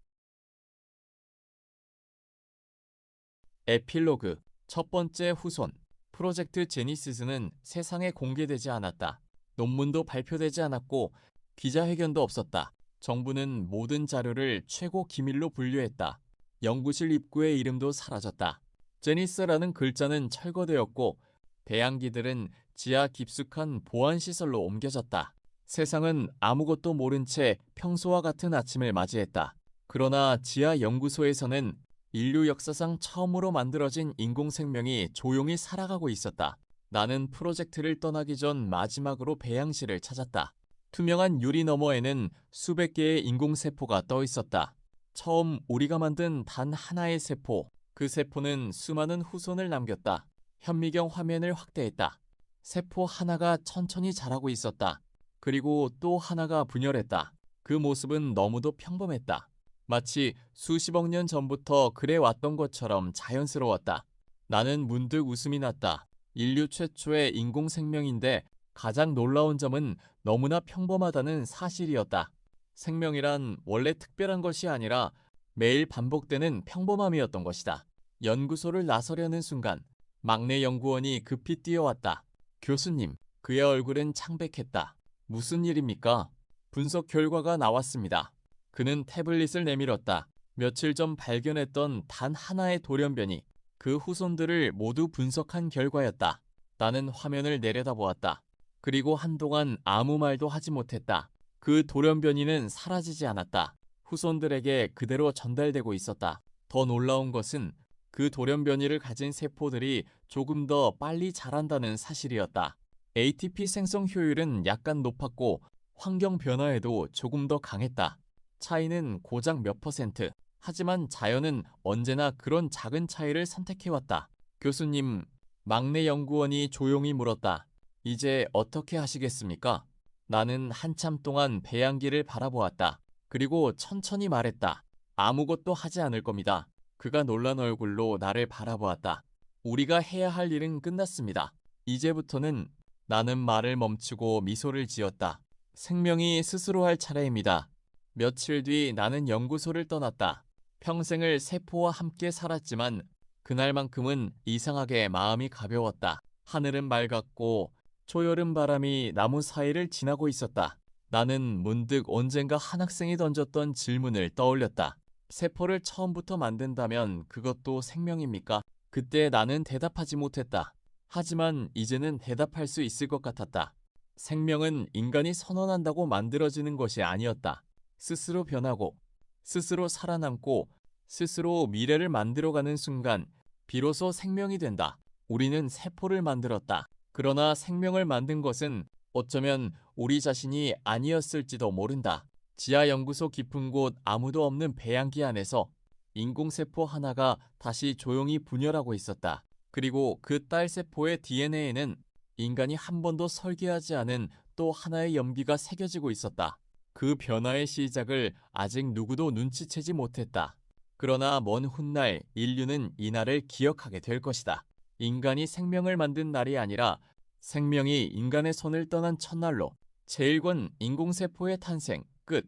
에필로그 첫 번째 후손 프로젝트 제니시스는 세상에 공개되지 않았다. 논문도 발표되지 않았고 기자회견도 없었다. 정부는 모든 자료를 최고 기밀로 분류했다. 연구실 입구의 이름도 사라졌다. 제니스라는 글자는 철거되었고 배양기들은 지하 깊숙한 보안시설로 옮겨졌다. 세상은 아무것도 모른 채 평소와 같은 아침을 맞이했다. 그러나 지하 연구소에서는 인류 역사상 처음으로 만들어진 인공생명이 조용히 살아가고 있었다. 나는 프로젝트를 떠나기 전 마지막으로 배양실을 찾았다. 투명한 유리 너머에는 수백 개의 인공세포가 떠 있었다. 처음 우리가 만든 단 하나의 세포, 그 세포는 수많은 후손을 남겼다. 현미경 화면을 확대했다. 세포 하나가 천천히 자라고 있었다. 그리고 또 하나가 분열했다. 그 모습은 너무도 평범했다. 마치 수십억 년 전부터 그래왔던 것처럼 자연스러웠다. 나는 문득 웃음이 났다. 인류 최초의 인공생명인데 가장 놀라운 점은 너무나 평범하다는 사실이었다. 생명이란 원래 특별한 것이 아니라 매일 반복되는 평범함이었던 것이다. 연구소를 나서려는 순간 막내 연구원이 급히 뛰어왔다. 교수님, 그의 얼굴은 창백했다. 무슨 일입니까? 분석 결과가 나왔습니다. 그는 태블릿을 내밀었다. 며칠 전 발견했던 단 하나의 돌연변이 그 후손들을 모두 분석한 결과였다. 나는 화면을 내려다보았다. 그리고 한동안 아무 말도 하지 못했다. 그 돌연변이는 사라지지 않았다. 후손들에게 그대로 전달되고 있었다. 더 놀라운 것은 그 돌연변이를 가진 세포들이 조금 더 빨리 자란다는 사실이었다. ATP 생성 효율은 약간 높았고 환경 변화에도 조금 더 강했다. 차이는 고작 몇 퍼센트. 하지만 자연은 언제나 그런 작은 차이를 선택해왔다. 교수님, 막내 연구원이 조용히 물었다. 이제 어떻게 하시겠습니까? 나는 한참 동안 배양기를 바라보았다. 그리고 천천히 말했다. 아무것도 하지 않을 겁니다. 그가 놀란 얼굴로 나를 바라보았다. 우리가 해야 할 일은 끝났습니다. 이제부터는 나는 말을 멈추고 미소를 지었다. 생명이 스스로 할 차례입니다. 며칠 뒤 나는 연구소를 떠났다. 평생을 세포와 함께 살았지만 그날만큼은 이상하게 마음이 가벼웠다. 하늘은 맑았고 초여름 바람이 나무 사이를 지나고 있었다. 나는 문득 언젠가 한 학생이 던졌던 질문을 떠올렸다. 세포를 처음부터 만든다면 그것도 생명입니까? 그때 나는 대답하지 못했다. 하지만 이제는 대답할 수 있을 것 같았다. 생명은 인간이 선언한다고 만들어지는 것이 아니었다. 스스로 변하고, 스스로 살아남고, 스스로 미래를 만들어가는 순간 비로소 생명이 된다. 우리는 세포를 만들었다. 그러나 생명을 만든 것은 어쩌면 우리 자신이 아니었을지도 모른다. 지하연구소 깊은 곳 아무도 없는 배양기 안에서 인공세포 하나가 다시 조용히 분열하고 있었다. 그리고 그 딸세포의 DNA에는 인간이 한 번도 설계하지 않은 또 하나의 염기가 새겨지고 있었다. 그 변화의 시작을 아직 누구도 눈치채지 못했다. 그러나 먼 훗날 인류는 이날을 기억하게 될 것이다. 인간이 생명을 만든 날이 아니라 생명이 인간의 손을 떠난 첫날로 제1권 인공세포의 탄생 끝.